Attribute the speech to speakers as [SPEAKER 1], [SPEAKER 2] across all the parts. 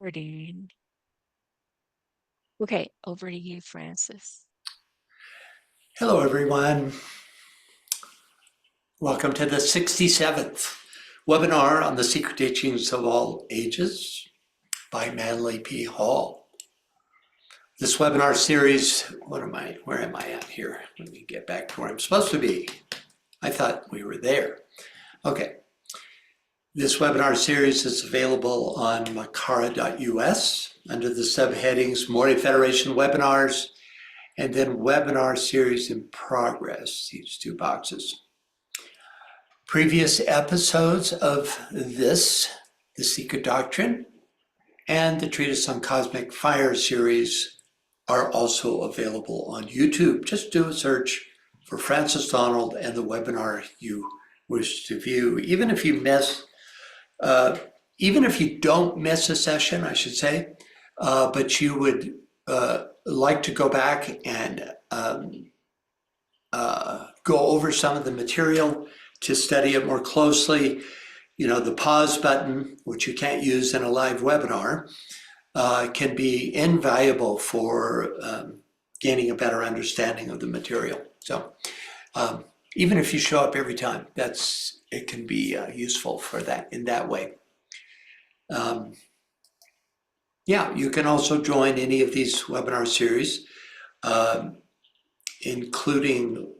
[SPEAKER 1] recording. Okay, over to you, Francis.
[SPEAKER 2] Hello, everyone. Welcome to the 67th webinar on the Secret Teachings of All Ages by Manly P. Hall. This webinar series, where am I at here? Let me get back to where I'm supposed to be. I thought we were there. Okay. This webinar series is available on makara.us under the subheadings Maori Federation Webinars and then Webinar Series in Progress, these two boxes. Previous episodes of this, The Secret Doctrine, and the Treatise on Cosmic Fire series are also available on YouTube. Just do a search for Francis Donald and the webinar you wish to view. Even if you don't miss a session, I should say, but you would like to go back and go over some of the material to study it more closely, you know, the pause button, which you can't use in a live webinar, can be invaluable for gaining a better understanding of the material. So even if you show up every time, it can be useful for that in that way. Yeah, you can also join any of these webinar series, including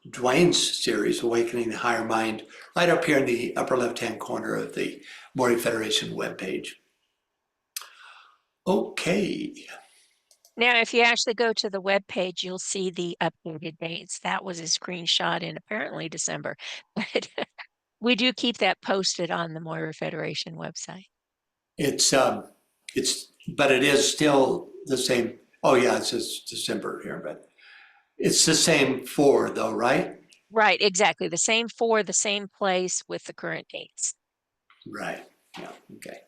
[SPEAKER 2] Dwayne's series, Awakening the Higher Mind, right up here in the upper left-hand corner of the Maori Federation webpage. Okay.
[SPEAKER 1] Now, if you actually go to the web page, you'll see the updated dates. That was a screenshot in apparently December, but we do keep that posted on the Maori Federation website.
[SPEAKER 2] But it is still the same. Oh yeah, it says December here, but it's the same for though, right?
[SPEAKER 1] Right, exactly. The same for the same place with the current dates.
[SPEAKER 2] Right, yeah, okay.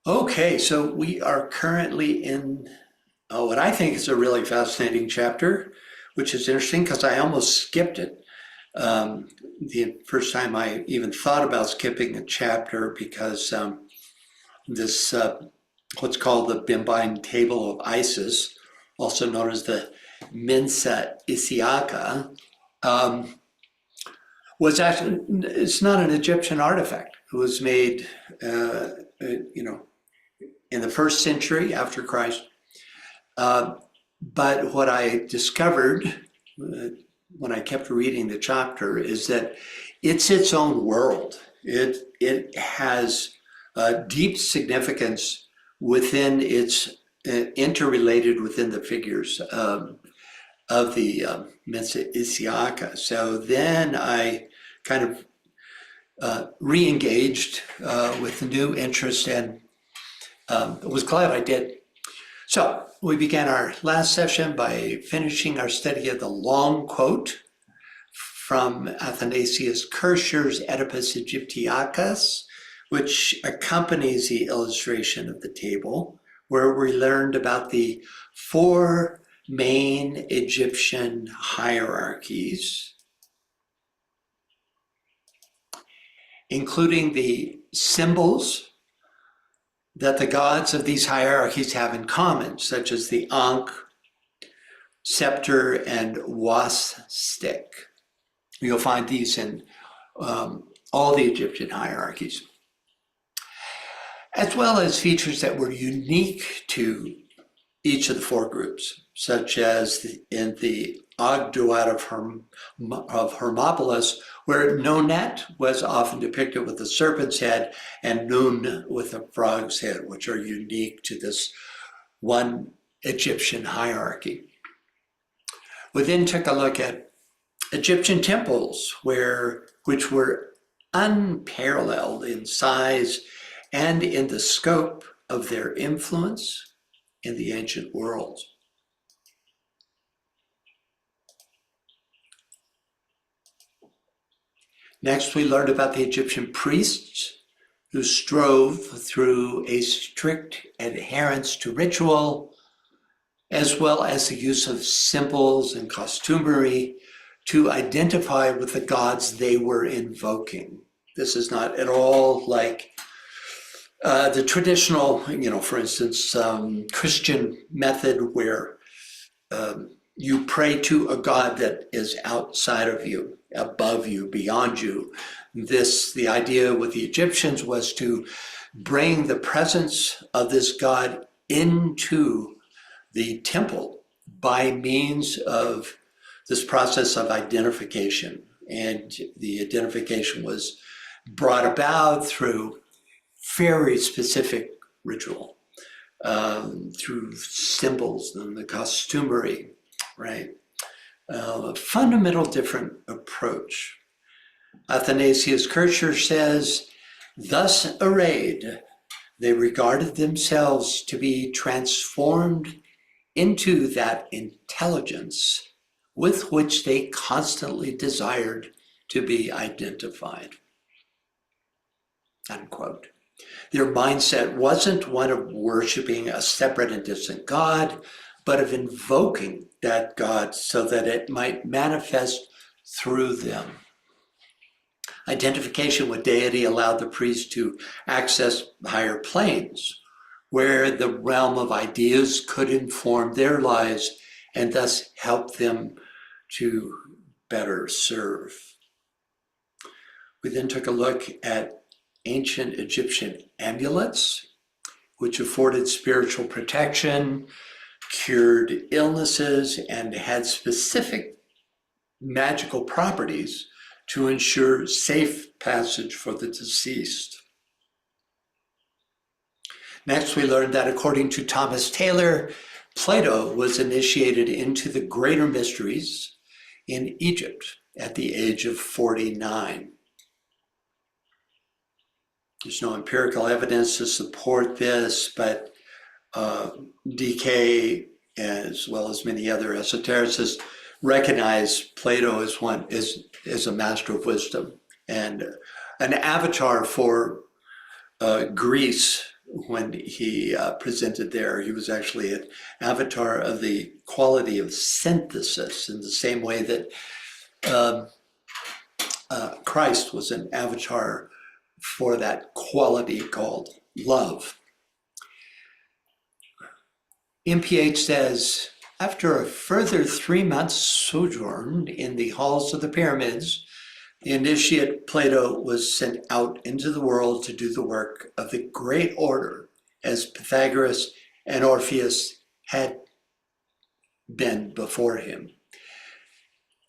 [SPEAKER 2] Okay, so we are currently in what I think is a really fascinating chapter, which is interesting because I almost skipped it. The first time I even thought about skipping a chapter because this, what's called the Bembine Table of Isis, also known as the Mensa Isiaka, was actually, it's not an Egyptian artifact. It was made, in the 1st century after Christ. But what I discovered when I kept reading the chapter is that it's its own world. It has deep significance within its interrelated within the figures of the Mensa Isiaka. So then I kind of re-engaged with new interest and was glad I did. So we began our last session by finishing our study of the long quote from Athanasius Kircher's Oedipus Egyptiacus, which accompanies the illustration of the table, where we learned about the 4 main Egyptian hierarchies, including the symbols that the gods of these hierarchies have in common, such as the Ankh, scepter, and was stick. You'll find these in all the Egyptian hierarchies, as well as features that were unique to each of the 4 groups, such as in the Ogdoad of Hermopolis, where Nonet was often depicted with a serpent's head and Nun with a frog's head, which are unique to this one Egyptian hierarchy. We then took a look at Egyptian temples, which were unparalleled in size and in the scope of their influence in the ancient world. Next, we learned about the Egyptian priests who strove through a strict adherence to ritual, as well as the use of symbols and costumery to identify with the gods they were invoking. This is not at all like The traditional, for instance, Christian method where you pray to a God that is outside of you, above you, beyond you. The idea with the Egyptians was to bring the presence of this God into the temple by means of this process of identification. And the identification was brought about through very specific ritual, through symbols and the costumery, right? A fundamental different approach. Athanasius Kircher says, thus arrayed, they regarded themselves to be transformed into that intelligence with which they constantly desired to be identified. Unquote. Their mindset wasn't one of worshiping a separate and distant God, but of invoking that God so that it might manifest through them. Identification with deity allowed the priest to access higher planes, where the realm of ideas could inform their lives and thus help them to better serve. We then took a look at ancient Egyptian amulets, which afforded spiritual protection, cured illnesses, and had specific magical properties to ensure safe passage for the deceased. Next, we learned that according to Thomas Taylor, Plato was initiated into the greater mysteries in Egypt at the age of 49. There's no empirical evidence to support this, but DK, as well as many other esotericists, recognize Plato as a master of wisdom and an avatar for Greece. When he presented there, he was actually an avatar of the quality of synthesis, in the same way that Christ was an avatar for that quality called love. MPH says, after a further 3 months sojourn in the halls of the pyramids, the initiate Plato was sent out into the world to do the work of the great order, as Pythagoras and Orpheus had been before him.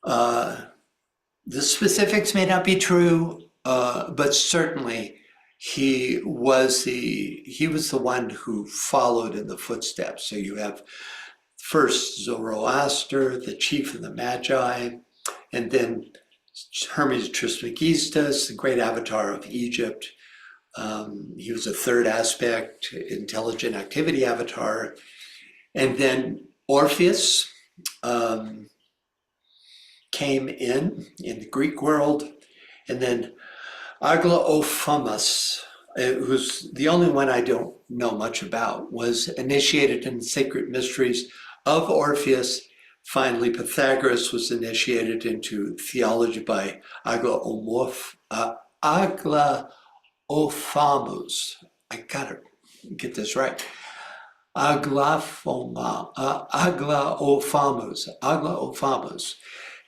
[SPEAKER 2] The specifics may not be true, but certainly he was the one who followed in the footsteps. So you have first Zoroaster, the chief of the Magi, and then Hermes Trismegistus, the great avatar of Egypt. He was a third aspect, intelligent activity avatar. And then Orpheus came in the Greek world. And then Aglaophamus, who's the only one I don't know much about, was initiated in the sacred mysteries of Orpheus. Finally, Pythagoras was initiated into theology by Aglaophamus. I gotta get this right. Aglaophamus.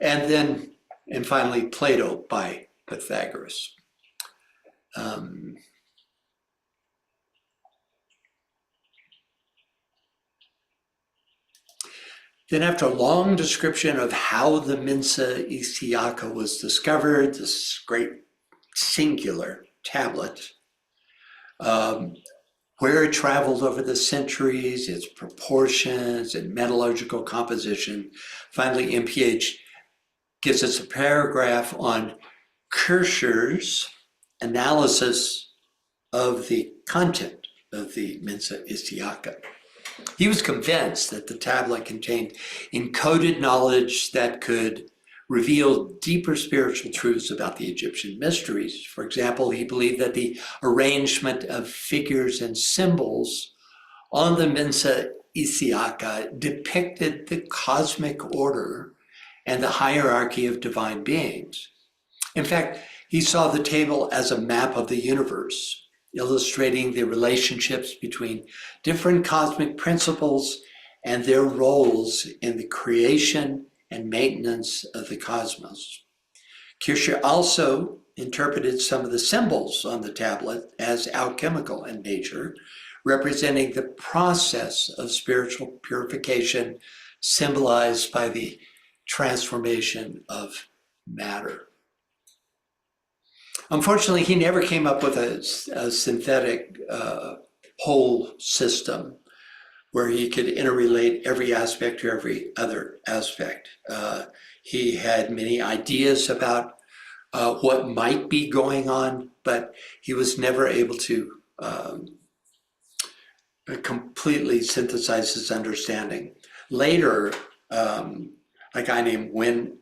[SPEAKER 2] And finally, Plato by Pythagoras. Then after a long description of how the Mensa Isiaka was discovered, this great singular tablet, where it traveled over the centuries, its proportions and metallurgical composition, finally MPH gives us a paragraph on Kircher's analysis of the content of the Mensa Isiaka. He was convinced that the tablet contained encoded knowledge that could reveal deeper spiritual truths about the Egyptian mysteries. For example, he believed that the arrangement of figures and symbols on the Mensa Isiaka depicted the cosmic order and the hierarchy of divine beings. In fact, he saw the table as a map of the universe, illustrating the relationships between different cosmic principles and their roles in the creation and maintenance of the cosmos. Kircher also interpreted some of the symbols on the tablet as alchemical in nature, representing the process of spiritual purification symbolized by the transformation of matter. Unfortunately, he never came up with a synthetic whole system where he could interrelate every aspect to every other aspect. He had many ideas about what might be going on, but he was never able to completely synthesize his understanding. Later, a guy named Wynne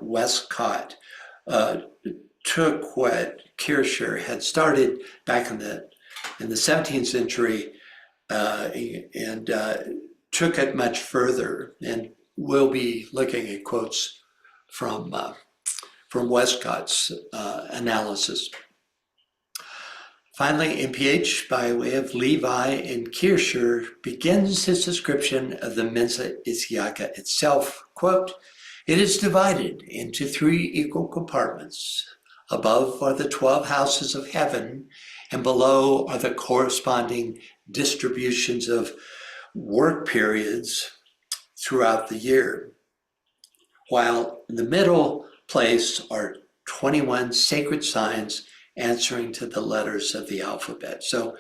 [SPEAKER 2] Westcott took what Kircher had started back in the 17th century and took it much further. And we'll be looking at quotes from Westcott's analysis. Finally, MPH, by way of Levi and Kircher, begins his description of the Mensa Isiaka itself. Quote, "It is divided into 3 equal compartments. Above are the 12 houses of heaven, and below are the corresponding distributions of work periods throughout the year, while in the middle place are 21 sacred signs answering to the letters of the alphabet." So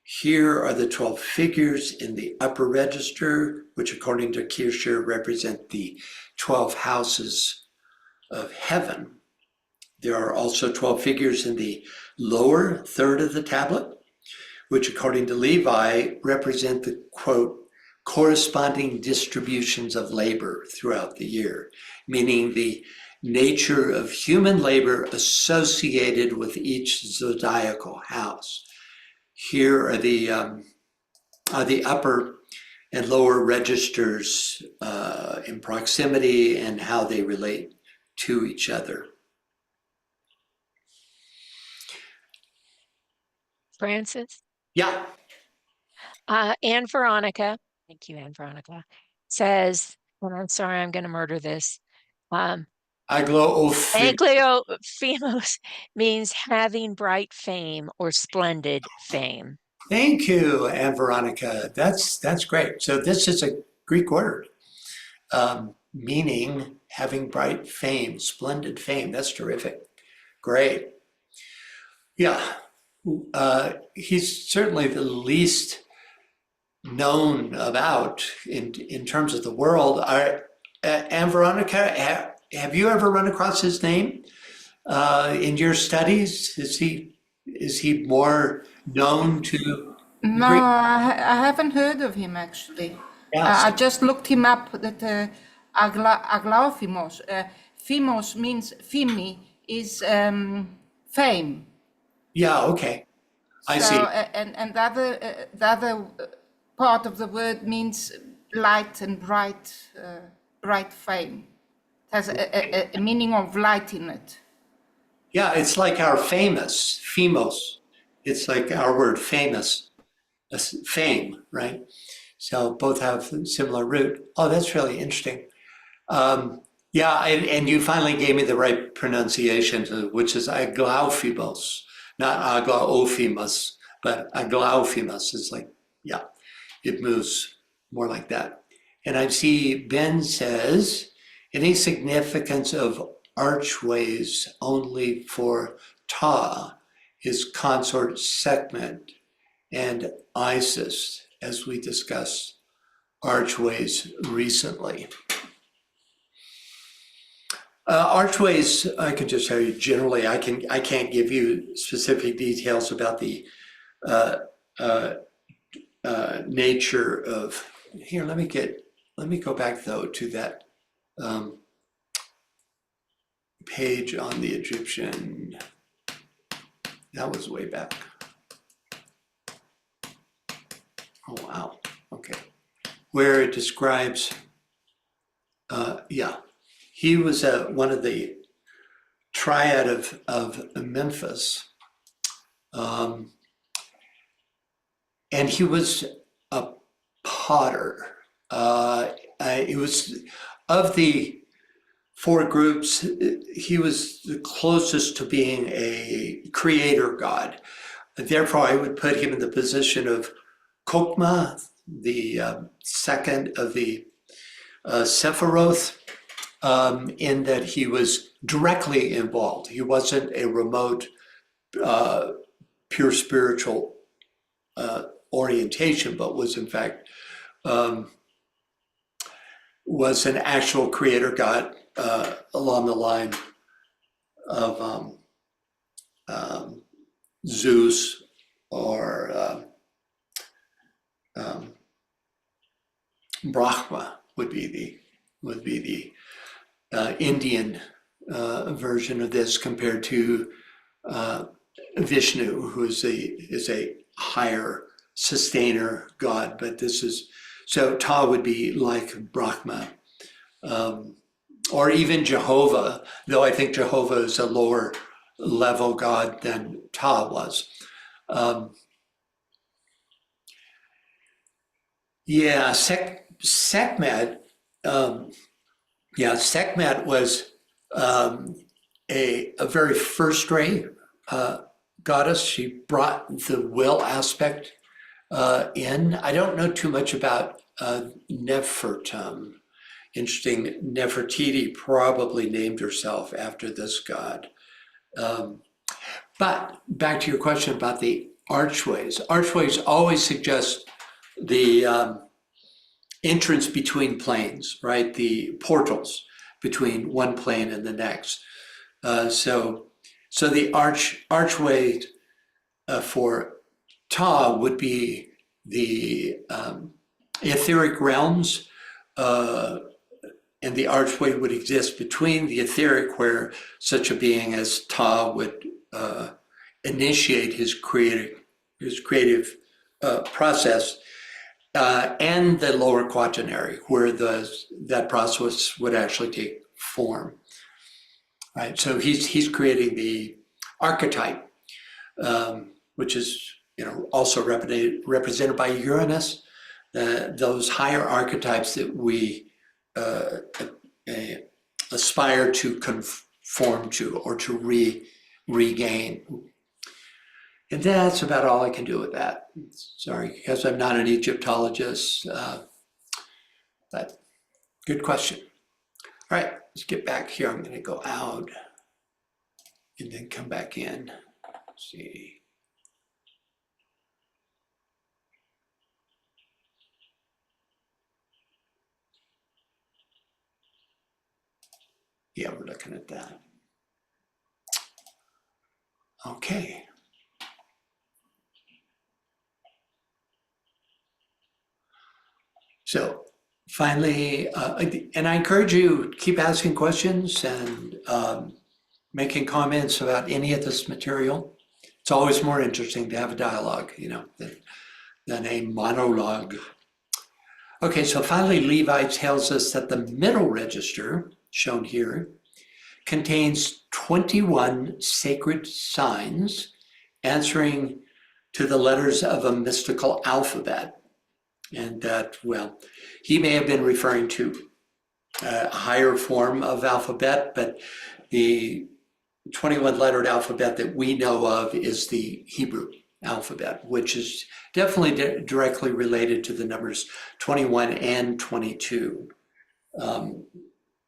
[SPEAKER 2] here are the 12 figures in the upper register, which according to Kircher represent the 12 houses of heaven. There are also 12 figures in the lower third of the tablet, which according to Levi represent the, quote, corresponding distributions of labor throughout the year, meaning the nature of human labor associated with each zodiacal house. Here are the upper and lower registers in proximity and how they relate to each other.
[SPEAKER 1] Francis?
[SPEAKER 2] Yeah.
[SPEAKER 1] Anne Veronica, thank you, Anne Veronica, says, and I'm sorry, I'm going to murder this.
[SPEAKER 2] Aglaophim.
[SPEAKER 1] Ankliophemos means having bright fame or splendid fame.
[SPEAKER 2] Thank you, Anne Veronica. That's great. So this is a Greek word meaning having bright fame, splendid fame. That's terrific. Great. Yeah. He's certainly the least known about in terms of the world. Anne Veronica, have you ever run across his name in your studies? Is he more known to
[SPEAKER 3] No,
[SPEAKER 2] Greek?
[SPEAKER 3] I haven't heard of him actually.
[SPEAKER 2] Yes.
[SPEAKER 3] I just looked him up. That Aglaophimos. Phimos means phimi is fame.
[SPEAKER 2] Yeah. Okay. I
[SPEAKER 3] So,
[SPEAKER 2] see.
[SPEAKER 3] and the other part of the word means light and bright, bright fame. It has a meaning of light in it.
[SPEAKER 2] Yeah, it's like our famous, phemos. It's like our word famous, fame, right? So both have a similar root. Oh, that's really interesting. Yeah, and you finally gave me the right pronunciation, which is aglaophimos, not aglaophimos, but aglaophimos. It's like, yeah, it moves more like that. And I see Ben says, any significance of archways only for Ta, his consort Sekhmet, and Isis, as we discussed archways recently. Archways, I can just tell you generally, I can't give you specific details about the nature of, here, let me go back though to that page on the Egyptian. That was way back. Oh, wow, okay. Where it describes, yeah, he was one of the triad of Memphis. and he was a potter. It was of the four groups, he was the closest to being a creator god. Therefore, I would put him in the position of Kokma, the second of the Sephiroth, in that he was directly involved. He wasn't a remote, pure spiritual orientation, but was in fact was an actual creator god along the line of Zeus or Brahma would be the Indian version of this, compared to Vishnu, who is a higher sustainer god. But this is, so Ta would be like Brahma, or even Jehovah, though I think Jehovah is a lower level god than Ta was. Sekhmet, Sekhmet was a very first-rate goddess. She brought the will aspect in. I don't know too much about Nefertum. Interesting, Nefertiti probably named herself after this god. But back to your question about the archways. Archways always suggest the entrance between planes, right? The portals between one plane and the next. So the archway for Ta would be the etheric realms, and the archway would exist between the etheric, where such a being as Ta would initiate his creative process, and the lower quaternary, where that process would actually take form. Right, so he's creating the archetype, which is also represented by Uranus. Those higher archetypes that we aspire to conform to or to regain. And that's about all I can do with that. Sorry, because I'm not an Egyptologist, but good question. All right, let's get back here. I'm going to go out and then come back in. Let's see. Yeah, we're looking at that. Okay. So finally, and I encourage you to keep asking questions and making comments about any of this material. It's always more interesting to have a dialogue, than a monologue. Okay, so finally, Levi tells us that the middle register, shown here, contains 21 sacred signs answering to the letters of a mystical alphabet. And that, well, he may have been referring to a higher form of alphabet, but the 21-lettered alphabet that we know of is the Hebrew alphabet, which is definitely directly related to the numbers 21 and 22.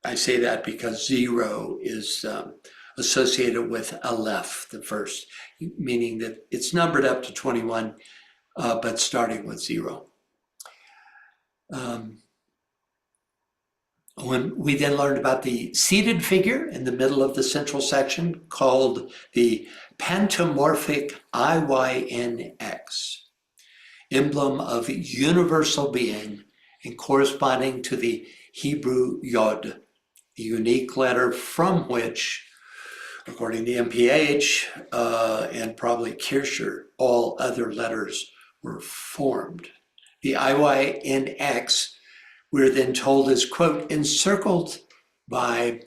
[SPEAKER 2] I say that because 0 is associated with Aleph, the first, meaning that it's numbered up to 21, but starting with 0. When we then learned about the seated figure in the middle of the central section, called the pantomorphic IYNX, emblem of universal being and corresponding to the Hebrew Yod, the unique letter from which, according to MPH and probably Kircher, all other letters were formed. The IYNX, we're then told, is, quote, encircled by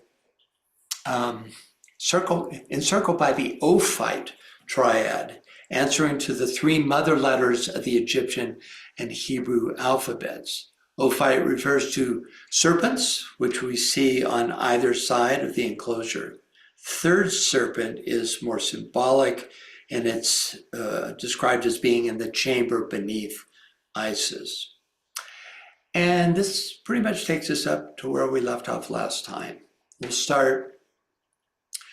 [SPEAKER 2] the Ophite triad answering to the three mother letters of the Egyptian and Hebrew alphabets. Ophite refers to serpents, which we see on either side of the enclosure. Third serpent is more symbolic, and it's described as being in the chamber beneath Isis. And this pretty much takes us up to where we left off last time. We'll start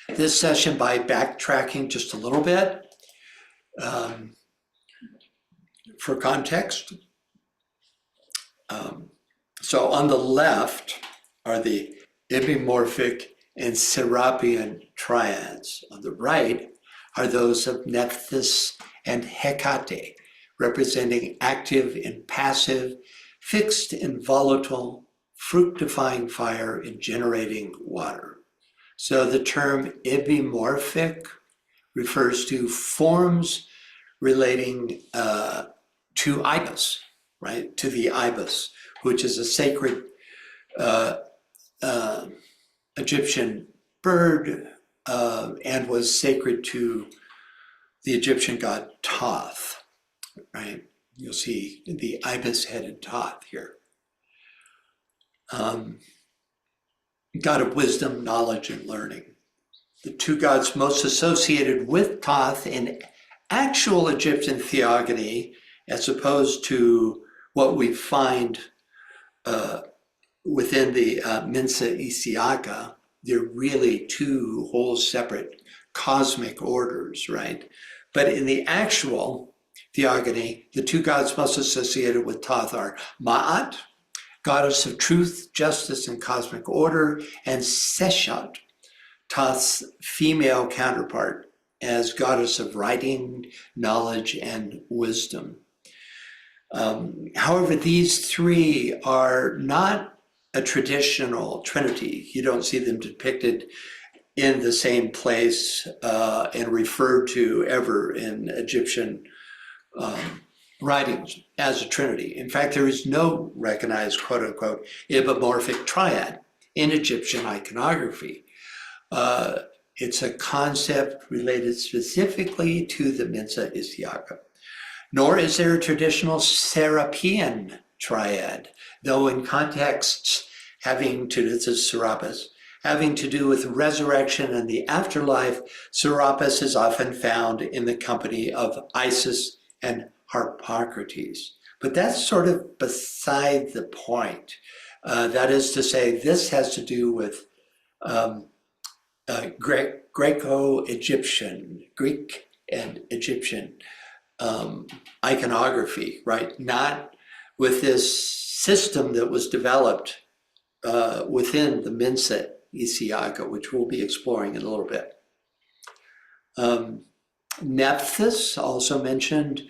[SPEAKER 2] this session by backtracking just a little bit. For context, so on the left are the epimorphic and serapian triads. On the right are those of Nephthys and Hecate, representing active and passive, fixed and volatile, fructifying fire and generating water. So the term epimorphic refers to forms relating to ibis, right? To the ibis, which is a sacred Egyptian bird and was sacred to the Egyptian god Thoth, right? You'll see the ibis-headed Thoth here. God of wisdom, knowledge, and learning. The two gods most associated with Thoth in actual Egyptian theogony, as opposed to what we find within the Mensa Isiaka, they're really two whole separate cosmic orders, right? But in the actual theogony, the two gods most associated with Thoth are Ma'at, goddess of truth, justice, and cosmic order, and Seshat, Thoth's female counterpart, as goddess of writing, knowledge, and wisdom. However, these three are not a traditional trinity. You don't see them depicted in the same place and referred to ever in Egyptian writings as a trinity. In fact, there is no recognized quote unquote epimorphic triad in Egyptian iconography. It's a concept related specifically to the Mensa Isiaka. Nor is there a traditional Serapian triad, though in contexts having to, this is Serapis, having to do with resurrection and the afterlife, Serapis is often found in the company of Isis and Harpocrates. But that's sort of beside the point. That is to say, this has to do with Greco-Egyptian, Greek and Egyptian iconography, right? Not with this system that was developed within the Mensa Isiaka, which we'll be exploring in a little bit. Nephthys, also mentioned,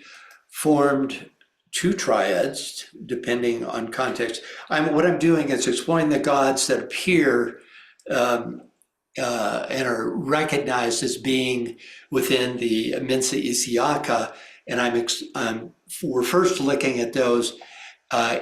[SPEAKER 2] formed two triads, depending on context. What I'm doing is exploring the gods that appear and are recognized as being within the Mensa Isiaka, and we're first looking at those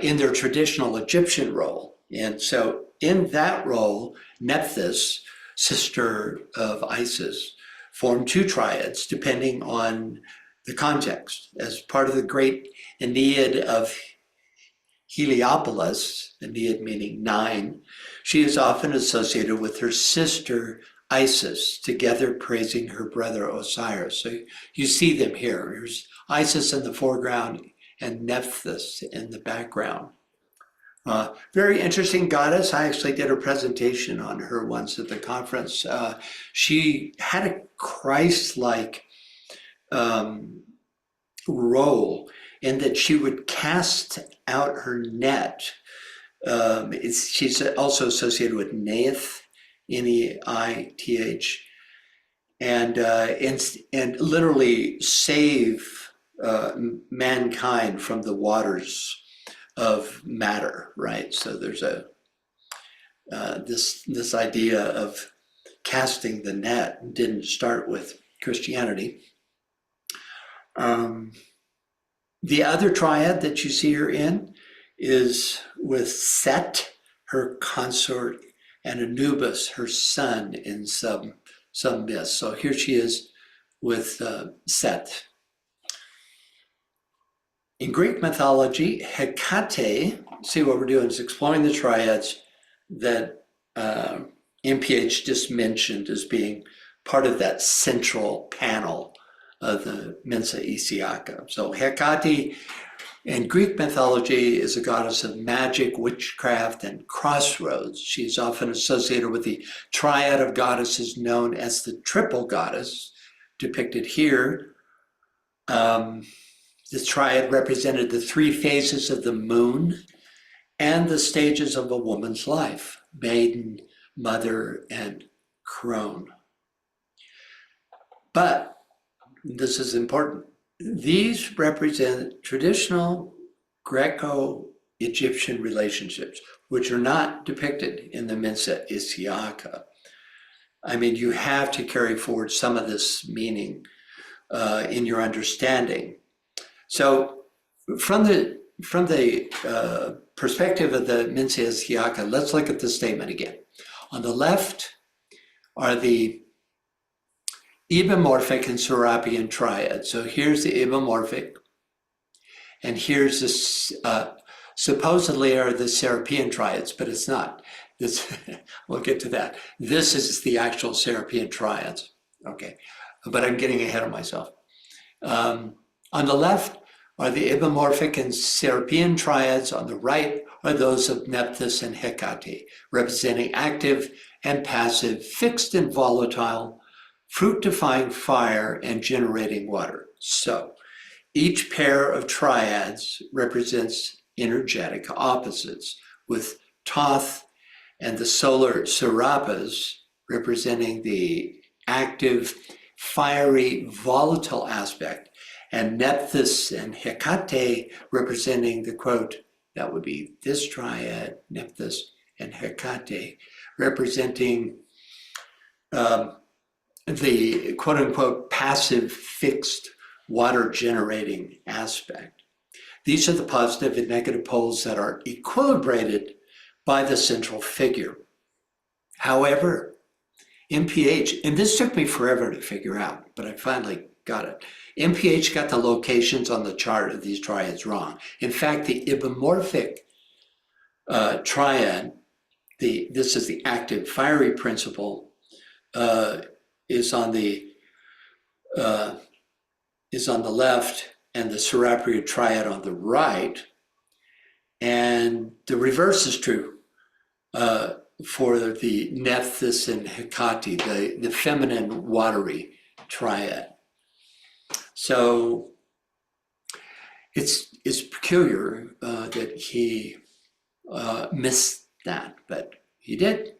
[SPEAKER 2] in their traditional Egyptian role. And so in that role, Nephthys, sister of Isis, formed two triads depending on the context. As part of the great Aeneid of Heliopolis, Aeneid meaning 9, she is often associated with her sister Isis, together praising her brother Osiris. So you see them here. There's Isis in the foreground and Nephthys in the background. Very interesting goddess. I actually did a presentation on her once at the conference. She had a Christ-like role in that she would cast out her net. She's also associated with Neith, Neith, and literally save mankind from the waters of matter, right? So there's this idea of casting the net didn't start with Christianity. The other triad that you see her in is with Set, her consort, and Anubis, her son, in some myths. So here she is with Set, In Greek mythology, Hecate, see what we're doing is exploring the triads that MPH just mentioned as being part of that central panel of the Mensa Isiaka. So Hecate in Greek mythology is a goddess of magic, witchcraft, and crossroads. She's often associated with the triad of goddesses known as the triple goddess, depicted here. This triad represented the three phases of the moon and the stages of a woman's life: maiden, mother, and crone. But this is important. These represent traditional Greco-Egyptian relationships, which are not depicted in the Mensa Isiaka. I mean, you have to carry forward some of this meaning in your understanding. So from the perspective of the Mensa Isiaka, let's look at the statement again. On the left are the ebomorphic and Serapian triad. So here's the ebomorphic, and here's this supposedly are the Serapian triads, but it's not. This we'll get to that. This is the actual Serapian triads. Okay, but I'm getting ahead of myself. On the left are the ebomorphic and Serapian triads. On the right are those of Nephthys and Hecate, representing active and passive, fixed and volatile, fructifying fire and generating water. So each pair of triads represents energetic opposites, with Thoth and the solar Serapis representing the active, fiery, volatile aspect, and Nephthys and Hecate representing the quote, that would be this triad, Nephthys and Hecate, representing the quote unquote passive, fixed, water generating aspect. These are the positive and negative poles that are equilibrated by the central figure. However, MPH, and this took me forever to figure out, but I finally got it. MPH got the locations on the chart of these triads wrong. In fact, the ebomorphic triad, this is the active fiery principle, is on the left, and the Serapian triad on the right. And the reverse is true for the Nephthys and Hecate, the feminine watery triad. So it's peculiar that he missed that, but he did.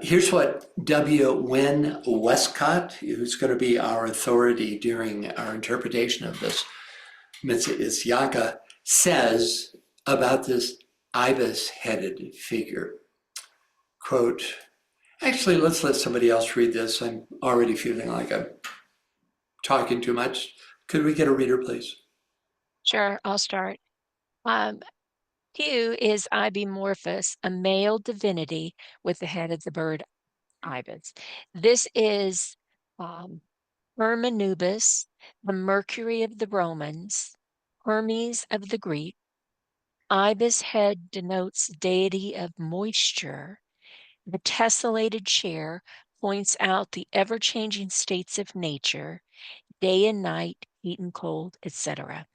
[SPEAKER 2] Here's what W. Wynne Westcott, who's going to be our authority during our interpretation of this Mensa Isiaka, says about this ibis-headed figure. Quote, actually, let's let somebody else read this. I'm already feeling like I'm talking too much. Could we get a reader, please?
[SPEAKER 1] Sure, I'll start. Q is Ibimorphos, a male divinity with the head of the bird ibis. This is Hermanubis, the Mercury of the Romans, Hermes of the Greeks. Ibis head denotes deity of moisture. The tessellated chair points out the ever-changing states of nature, day and night, heat and cold, etc.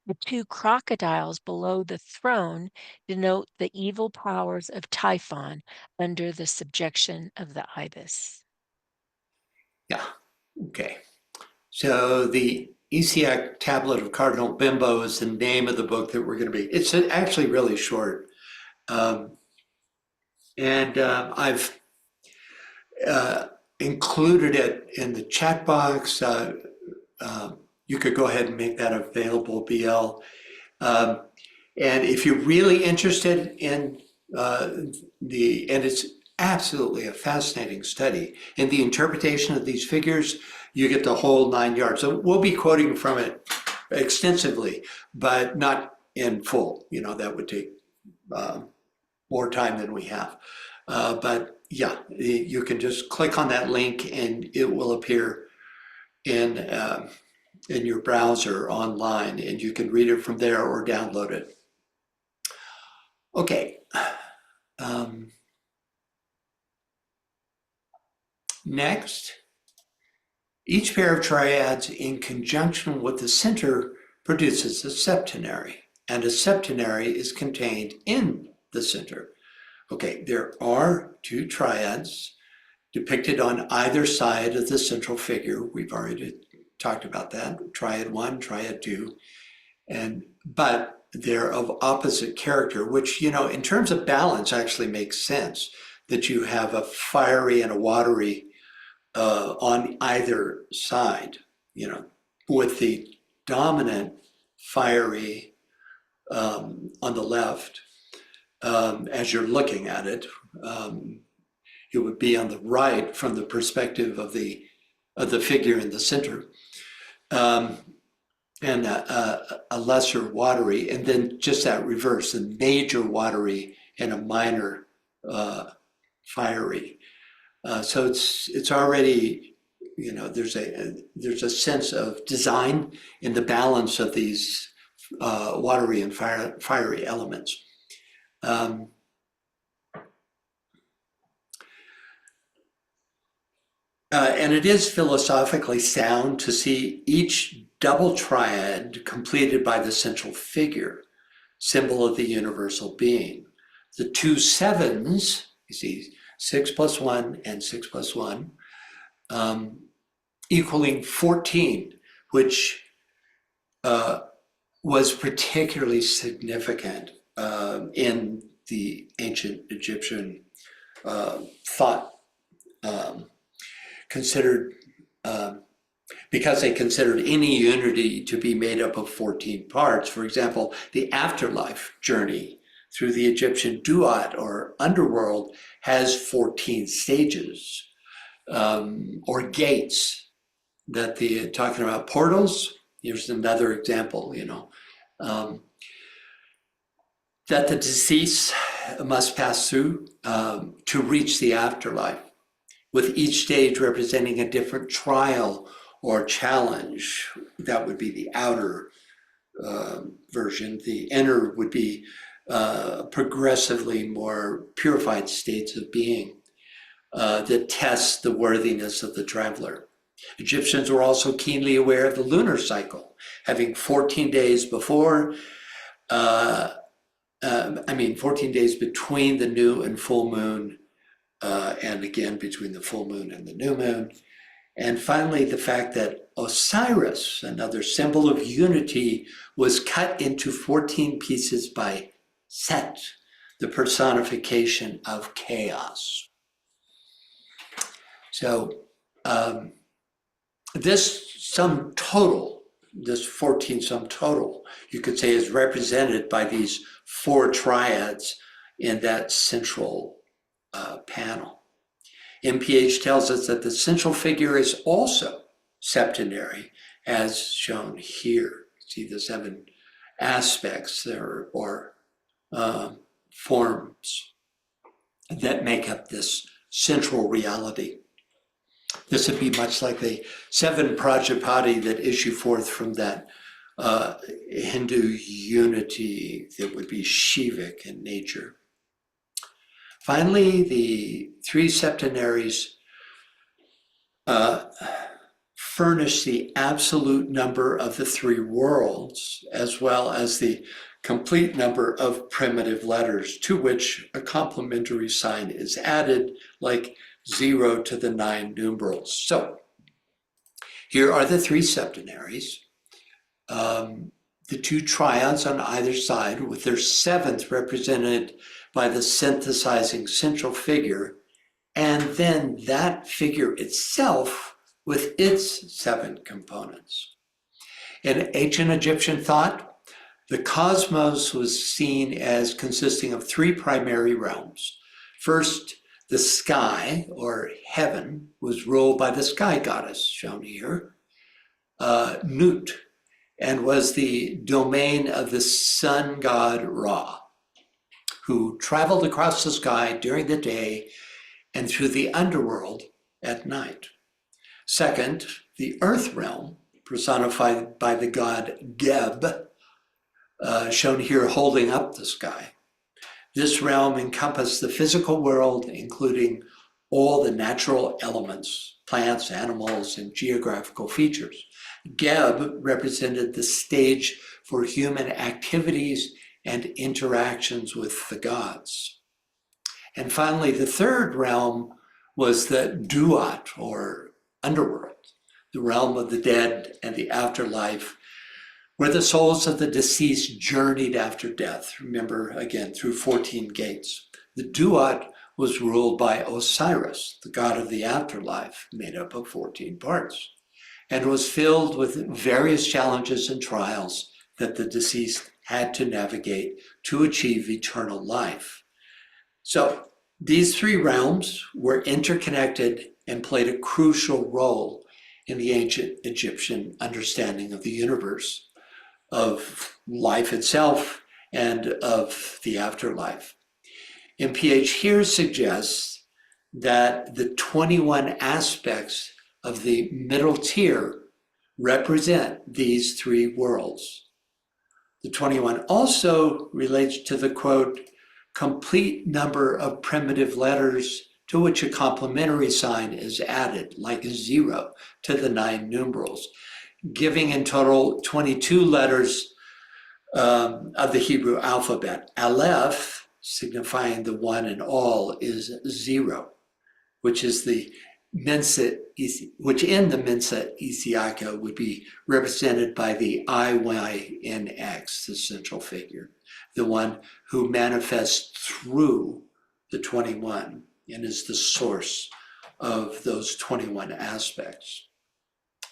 [SPEAKER 1] The two crocodiles below the throne denote the evil powers of Typhon under the subjection of the ibis.
[SPEAKER 2] Yeah, okay. So the Isiac Tablet of Cardinal Bimbo is the name of the book that we're going to be. It's actually really short. I've included it in the chat box. You could go ahead and make that available, BL. And if you're really interested in and it's absolutely a fascinating study, in the interpretation of these figures, you get the whole 9 yards. So we'll be quoting from it extensively, but not in full. You know, that would take more time than we have. But yeah, you can just click on that link and it will appear in in your browser online, and you can read it from there or download it. Okay. Next, each pair of triads in conjunction with the center produces a septenary, and a septenary is contained in the center. Okay, there are two triads depicted on either side of the central figure. We've already talked about that, triad 1, triad 2, but they're of opposite character, which, you know, in terms of balance actually makes sense, that you have a fiery and a watery on either side, you know, with the dominant fiery on the left. As you're looking at it, it would be on the right from the perspective of the figure in the center, and a lesser watery, and then just that reverse, a major watery and a minor fiery. So it's already, you know, there's a sense of design in the balance of these watery and fiery elements. And it is philosophically sound to see each double triad completed by the central figure, symbol of the universal being. The two sevens, you see, 6 + 1 and 6 + 1, equaling 14, which was particularly significant in the ancient Egyptian thought, considered, because they considered any unity to be made up of 14 parts. For example, the afterlife journey through the Egyptian duat or underworld has 14 stages, or gates that talking about portals. Here's another example, you know, that the deceased must pass through to reach the afterlife, with each stage representing a different trial or challenge. That would be the outer version. The inner would be progressively more purified states of being that test the worthiness of the traveler. Egyptians were also keenly aware of the lunar cycle, having 14 days before, 14 days between the new and full moon, and again between the full moon and the new moon. And finally, the fact that Osiris, another symbol of unity, was cut into 14 pieces by Set, the personification of chaos. So this sum total, this 14 sum total, you could say is represented by these 4 triads in that central panel. MPH tells us that the central figure is also septenary, as shown here. See the 7 aspects there, or forms that make up this central reality. This would be much like the 7 Prajapati that issue forth from that Hindu unity that would be Shivic in nature. Finally, the 3 septenaries furnish the absolute number of the 3 worlds, as well as the complete number of primitive letters, to which a complementary sign is added, like 0 to the 9 numerals. So here are the 3 septenaries, the 2 triads on either side, with their 7th represented by the synthesizing central figure, and then that figure itself with its 7 components. In ancient Egyptian thought, the cosmos was seen as consisting of 3 primary realms. First, the sky, or heaven, was ruled by the sky goddess, shown here, Nut, and was the domain of the sun god Ra, who traveled across the sky during the day and through the underworld at night. Second, the earth realm, personified by the god Geb, shown here holding up the sky. This realm encompassed the physical world, including all the natural elements, plants, animals, and geographical features. Geb represented the stage for human activities and interactions with the gods. And finally, the third realm was the Duat, or underworld, the realm of the dead and the afterlife, where the souls of the deceased journeyed after death. Remember, again, through 14 gates. The Duat was ruled by Osiris, the god of the afterlife, made up of 14 parts, and was filled with various challenges and trials that the deceased had to navigate to achieve eternal life. So these three realms were interconnected and played a crucial role in the ancient Egyptian understanding of the universe, of life itself, and of the afterlife. MPH here suggests that the 21 aspects of the middle tier represent these three worlds. The 21 also relates to the, quote, complete number of primitive letters to which a complementary sign is added, like a 0 to the 9 numerals, giving in total 22 letters of the Hebrew alphabet. Aleph, signifying the one and all, is 0, which is the Mensa, which in the Mensa Isiaka would be represented by the IYNX, the central figure, the one who manifests through the 21 and is the source of those 21 aspects.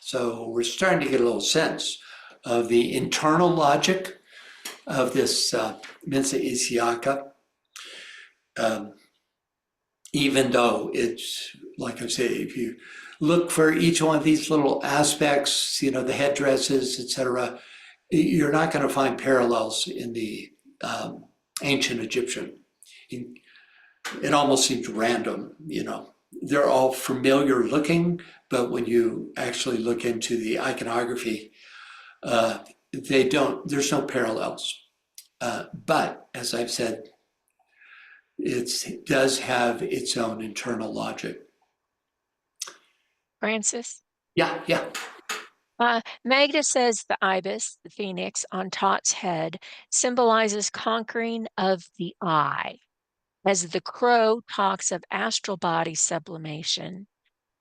[SPEAKER 2] So we're starting to get a little sense of the internal logic of this Mensa Isiaka, even though it's, like I say, if you look for each one of these little aspects, you know, the headdresses, etc., you're not going to find parallels in the ancient Egyptian. It almost seems random, you know. They're all familiar looking, but when you actually look into the iconography, there's no parallels. But as I've said, it does have its own internal logic.
[SPEAKER 1] Francis?
[SPEAKER 2] Yeah.
[SPEAKER 1] Magda says the ibis, the phoenix, on Tot's head symbolizes conquering of the eye, as the crow talks of astral body sublimation,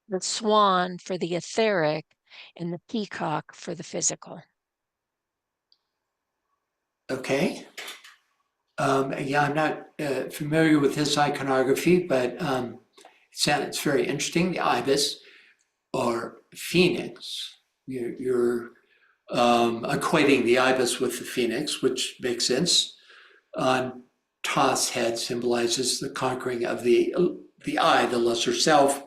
[SPEAKER 1] the swan for the etheric, and the peacock for the physical.
[SPEAKER 2] Okay. Yeah, I'm not familiar with this iconography, but it's very interesting. The ibis, or phoenix, you're equating the ibis with the phoenix, which makes sense. On Thoth's head symbolizes the conquering of the I, the lesser self,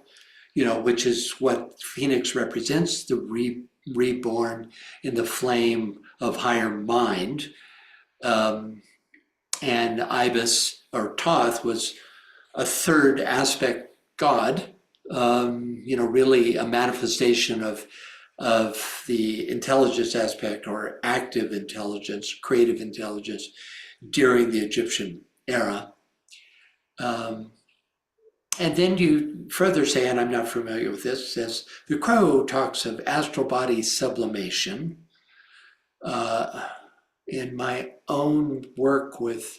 [SPEAKER 2] you know, which is what phoenix represents, the reborn in the flame of higher mind. And ibis, or Thoth, was a third aspect god, you know, really a manifestation of the intelligence aspect, or active intelligence, creative intelligence during the Egyptian era. And then you further say, and I'm not familiar with this, says the crow talks of astral body sublimation. In my own work with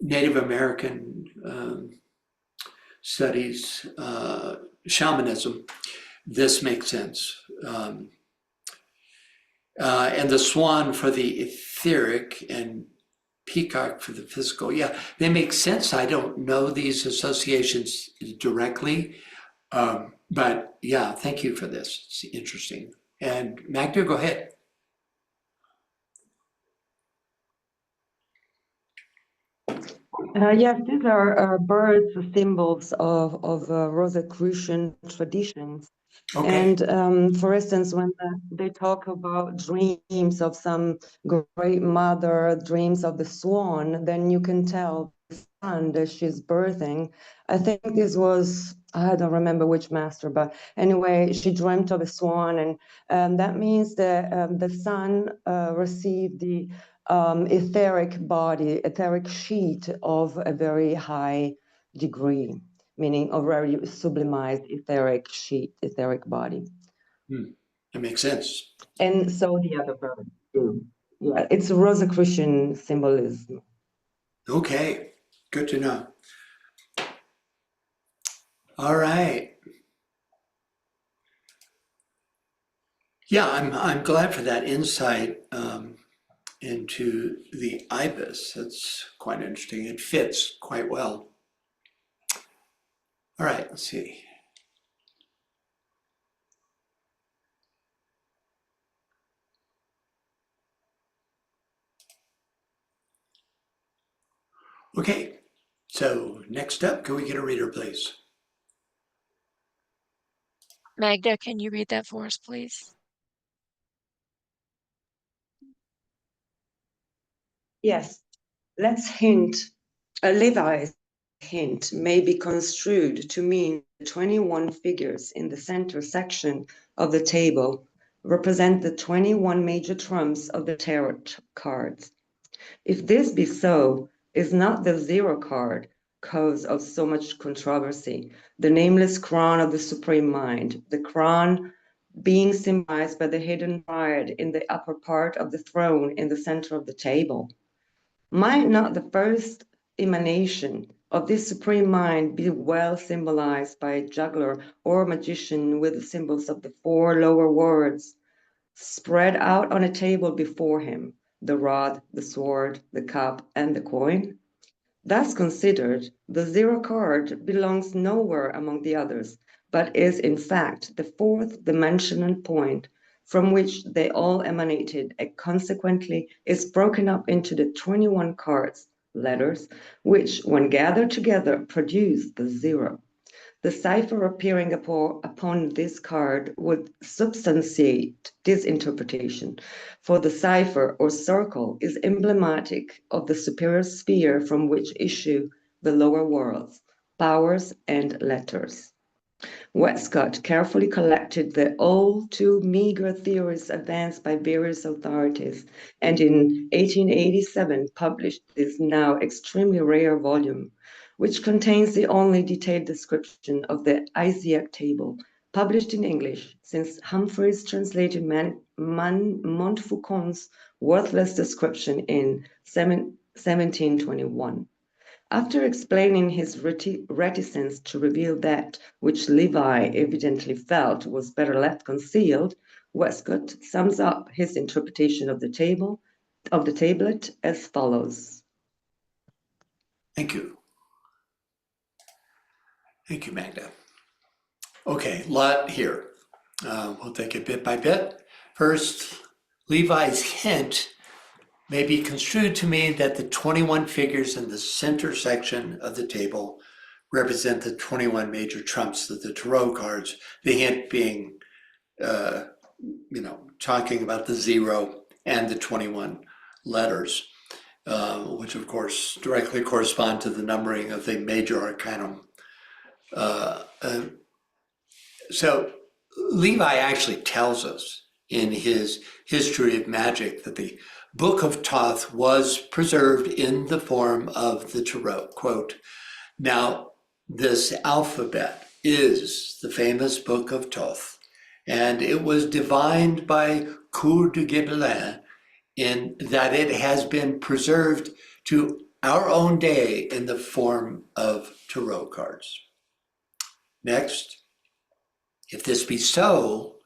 [SPEAKER 2] Native American studies, shamanism, this makes sense. And the swan for the etheric and peacock for the physical. Yeah, they make sense. I don't know these associations directly, but yeah, thank you for this. It's interesting. And Magda, go ahead.
[SPEAKER 4] Yes, these are birds, symbols of Rosicrucian traditions.
[SPEAKER 2] Okay.
[SPEAKER 4] And for instance, when they talk about dreams of some great mother, dreams of the swan, then you can tell son that she's birthing. I think this was, I don't remember which master, but anyway, she dreamt of a swan, and that means that the son received the etheric sheet of a very high degree, meaning a very sublimized etheric sheet, etheric body.
[SPEAKER 2] That makes sense.
[SPEAKER 4] And so the other bird too. Yeah, it's Rosicrucian symbolism.
[SPEAKER 2] Okay, good to know. All right. Yeah, I'm glad for that insight into the ibis. That's quite interesting. It fits quite well. All right, let's see. Okay, so next up, can we get a reader, please?
[SPEAKER 1] Magda, can you read that for us, please?
[SPEAKER 4] Yes, let's hint. Levi's hint may be construed to mean the 21 figures in the center section of the table represent the 21 major trumps of the tarot cards. If this be so, is not the zero card cause of so much controversy, the nameless crown of the supreme mind, the crown being symbolized by the hidden triad in the upper part of the throne in the center of the table? Might not the first emanation of this supreme mind be well symbolized by a juggler or magician with the symbols of the four lower words spread out on a table before him, the rod, the sword, the cup, and the coin? Thus considered, the zero card belongs nowhere among the others, but is in fact the fourth dimensional point from which they all emanated, and consequently is broken up into the 21 cards, letters, which, when gathered together, produce the zero. The cipher appearing upon this card would substantiate this interpretation, for the cipher or circle is emblematic of the superior sphere from which issue the lower worlds, powers, and letters. Westcott carefully collected the all too meager theories advanced by various authorities, and in 1887 published this now extremely rare volume, which contains the only detailed description of the Isiac table published in English since Humphreys translated Montfaucon's worthless description in 1721. After explaining his reticence to reveal that which Levi evidently felt was better left concealed, Westcott sums up his interpretation of the tablet as follows.
[SPEAKER 2] Thank you. Thank you, Magda. Okay, lot here. We'll take it bit by bit. First, Levi's hint may be construed to mean that the 21 figures in the center section of the table represent the 21 major trumps of the tarot cards, the hint being, talking about the zero and the 21 letters, which of course directly correspond to the numbering of the major arcanum. So Levi actually tells us in his History of Magic that the Book of Thoth was preserved in the form of the tarot. Quote, now this alphabet is the famous Book of Thoth, and it was divined by Coeur de Gibelin in that it has been preserved to our own day in the form of tarot cards. Next, if this be so,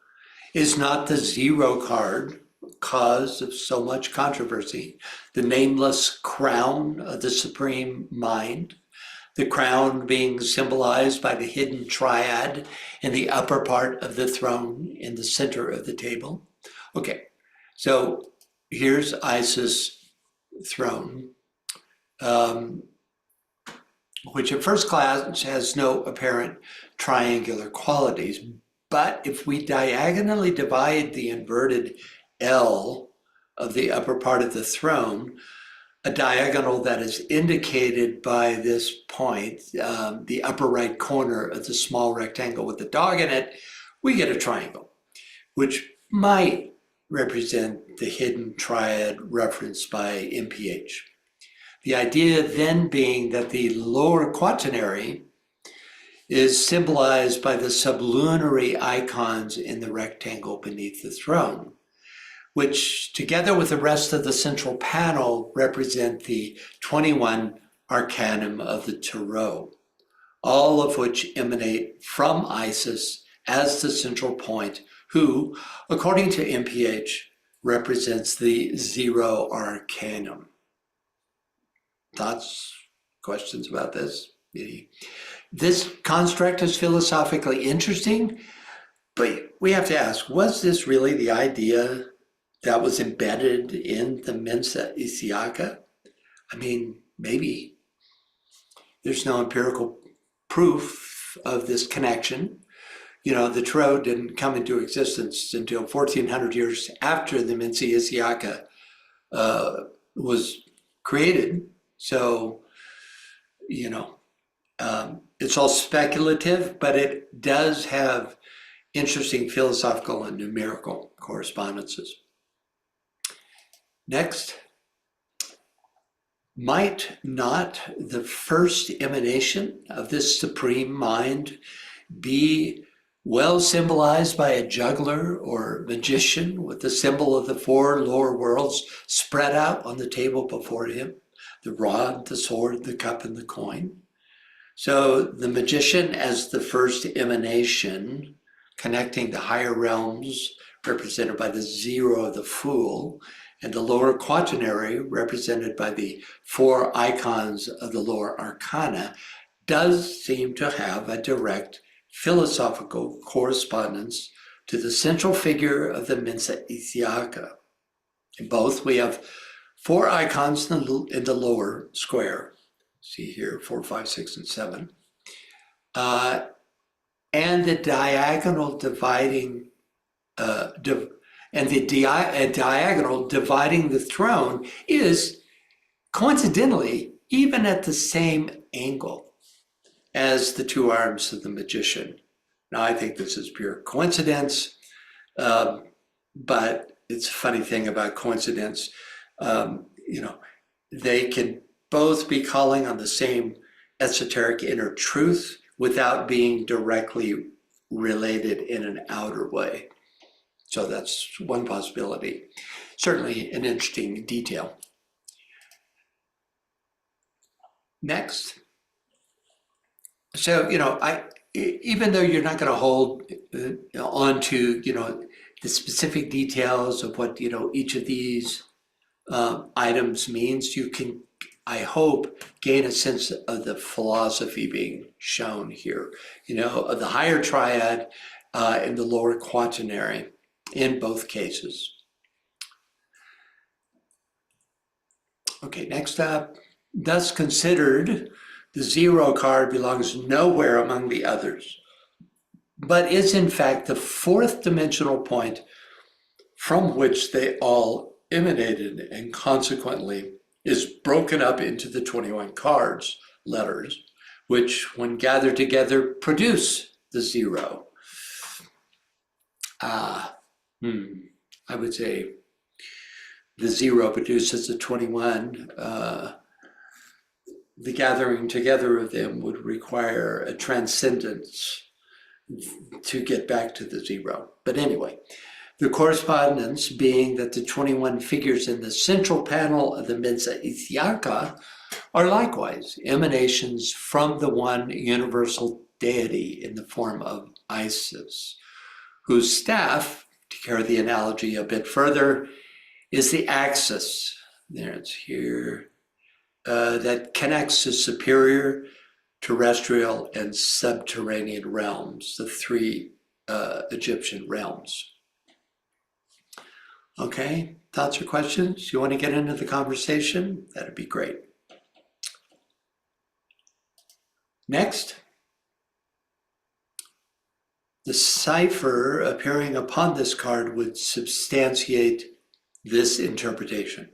[SPEAKER 2] is not the zero card cause of so much controversy, the nameless crown of the supreme mind, the crown being symbolized by the hidden triad in the upper part of the throne in the center of the table? Okay, so here's Isis' throne, which at first glance has no apparent triangular qualities. But if we diagonally divide the inverted L of the upper part of the throne, a diagonal that is indicated by this point, the upper right corner of the small rectangle with the dog in it, we get a triangle, which might represent the hidden triad referenced by MPH. The idea then being that the lower quaternary is symbolized by the sublunary icons in the rectangle beneath the throne, which together with the rest of the central panel represent the 21 arcanum of the Tarot, all of which emanate from Isis as the central point, who, according to MPH, represents the zero arcanum. Thoughts, questions about this? This construct is philosophically interesting, but we have to ask, was this really the idea that was embedded in the Mensa Isiaka? I mean, maybe. There's no empirical proof of this connection. You know, the Tarot didn't come into existence until 1400 years after the Mensa Isiaka was created. So, you know, it's all speculative, but it does have interesting philosophical and numerical correspondences. Next, might not the first emanation of this supreme mind be well symbolized by a juggler or magician with the symbol of the four lower worlds spread out on the table before him, the rod, the sword, the cup, and the coin? So the magician as the first emanation, connecting the higher realms represented by the zero of the Fool, and the lower quaternary represented by the four icons of the lower arcana, does seem to have a direct philosophical correspondence to the central figure of the Mensa Isiaka. In both, we have four icons in the lower square. See here, 4, 5, 6, and 7. And the diagonal dividing, diagonal dividing the throne is coincidentally even at the same angle as the two arms of the magician. Now, I think this is pure coincidence, but it's a funny thing about coincidence. You know, they can both be calling on the same esoteric inner truth without being directly related in an outer way. So that's one possibility. Certainly an interesting detail. Next. So, you know, even though you're not going to hold on to, you know, the specific details of what, you know, each of these items means, you can, I hope, gain a sense of the philosophy being shown here, you know, of the higher triad and the lower quaternary in both cases. Okay, next up, thus considered, the zero card belongs nowhere among the others, but is in fact the fourth dimensional point from which they all emanated, and consequently is broken up into the 21 cards, letters, which when gathered together produce the zero. I would say the zero produces the 21. The gathering together of them would require a transcendence to get back to the zero. But anyway, the correspondence being that the 21 figures in the central panel of the Mensa Isiaka are likewise emanations from the one universal deity in the form of Isis, whose staff, to carry the analogy a bit further, is the axis, there it's here, that connects the superior, terrestrial, and subterranean realms, the three Egyptian realms. Okay, thoughts or questions? You want to get into the conversation? That'd be great. Next, the cipher appearing upon this card would substantiate this interpretation.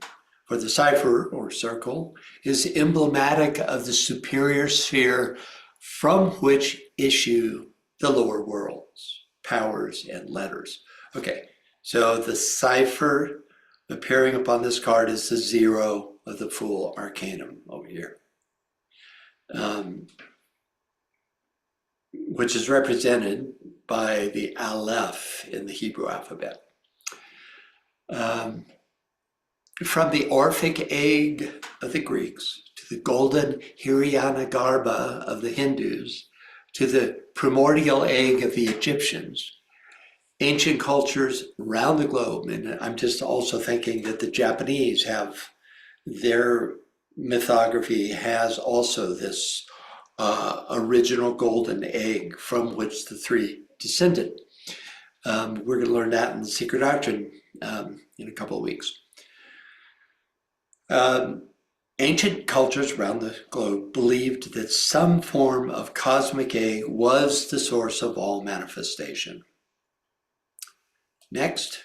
[SPEAKER 2] or the cipher or circle, is emblematic of the superior sphere from which issue the lower worlds, powers, and letters. Okay, so the cipher appearing upon this card is the 0 of the Fool Arcanum over here, which is represented by the Aleph in the Hebrew alphabet. From the Orphic egg of the Greeks to the golden Hiranyagarbha of the Hindus to the primordial egg of the Egyptians, ancient cultures around the globe, and I'm just also thinking that the Japanese have, their mythography has also this original golden egg from which the three descended. We're going to learn that in the Secret Doctrine in a couple of weeks. Ancient cultures around the globe believed that some form of cosmic egg was the source of all manifestation. Next,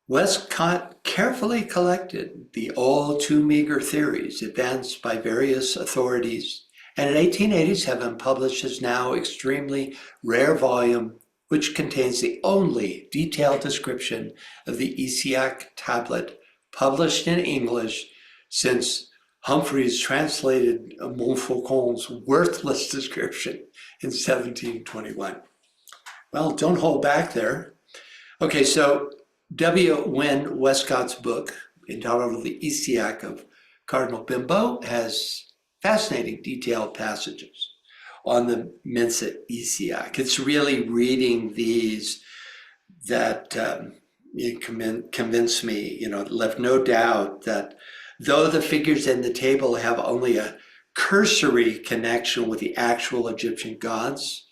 [SPEAKER 2] Westcott carefully collected the all too meager theories advanced by various authorities, and in 1887 published his now extremely rare volume, which contains the only detailed description of the Isiac tablet published in English since Humphreys translated Montfaucon's worthless description in 1721. Well, don't hold back there. Okay, so W. Wynne Westcott's book, entitled The Isiac of Cardinal Bembo, has fascinating detailed passages on the Mensa Isiac. It's really reading these that convinced me, left no doubt that though the figures in the table have only a cursory connection with the actual Egyptian gods,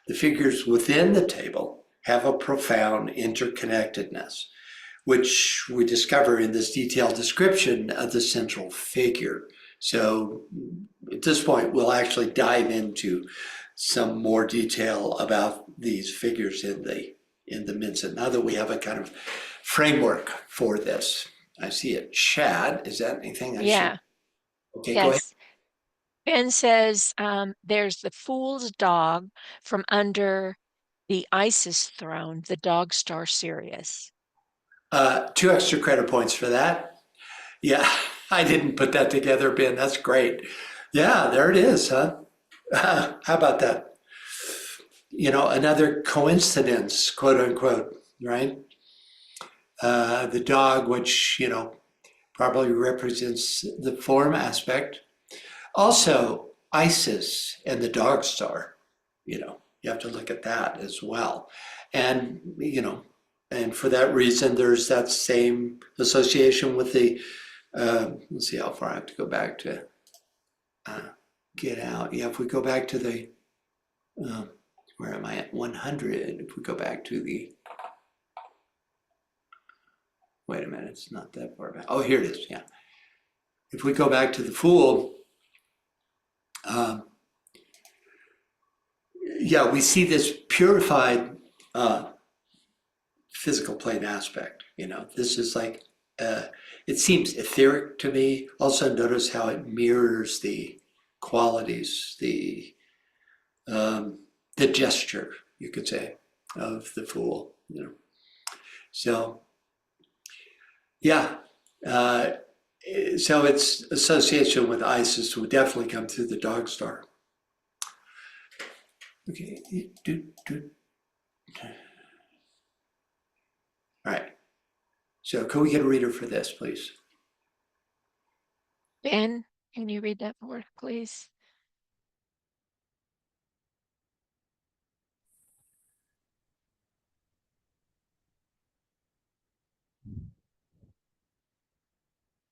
[SPEAKER 2] the figures within the table have a profound interconnectedness, which we discover in this detailed description of the central figure. So at this point, we'll actually dive into some more detail about these figures in the Mensa, now that we have a kind of framework for this. I see it. Chad, is that anything I
[SPEAKER 1] Yeah.
[SPEAKER 2] should? Okay,
[SPEAKER 1] Yes.
[SPEAKER 2] go ahead.
[SPEAKER 1] Ben says there's the fool's dog from under the Isis throne, the dog star Sirius.
[SPEAKER 2] 2 extra credit points for that. Yeah, I didn't put that together, Ben. That's great. Yeah, there it is, huh? How about that? Another coincidence, quote unquote, right? The dog, which, probably represents the form aspect. Also, Isis and the dog star, you have to look at that as well. And, and for that reason, there's that same association with the, let's see how far I have to go back to get out. Yeah, if we go back to the, where am I at? 100. If we go back to the, wait a minute, it's not that far back. Oh, here it is, yeah. If we go back to the Fool, yeah, we see this purified physical plane aspect. This is like, it seems etheric to me. Also notice how it mirrors the qualities, the gesture, you could say, of the Fool. So, yeah. So its association with Isis would definitely come through the dog star. Okay. All right. So can we get a reader for this, please?
[SPEAKER 1] Ben, can you read that for us, please?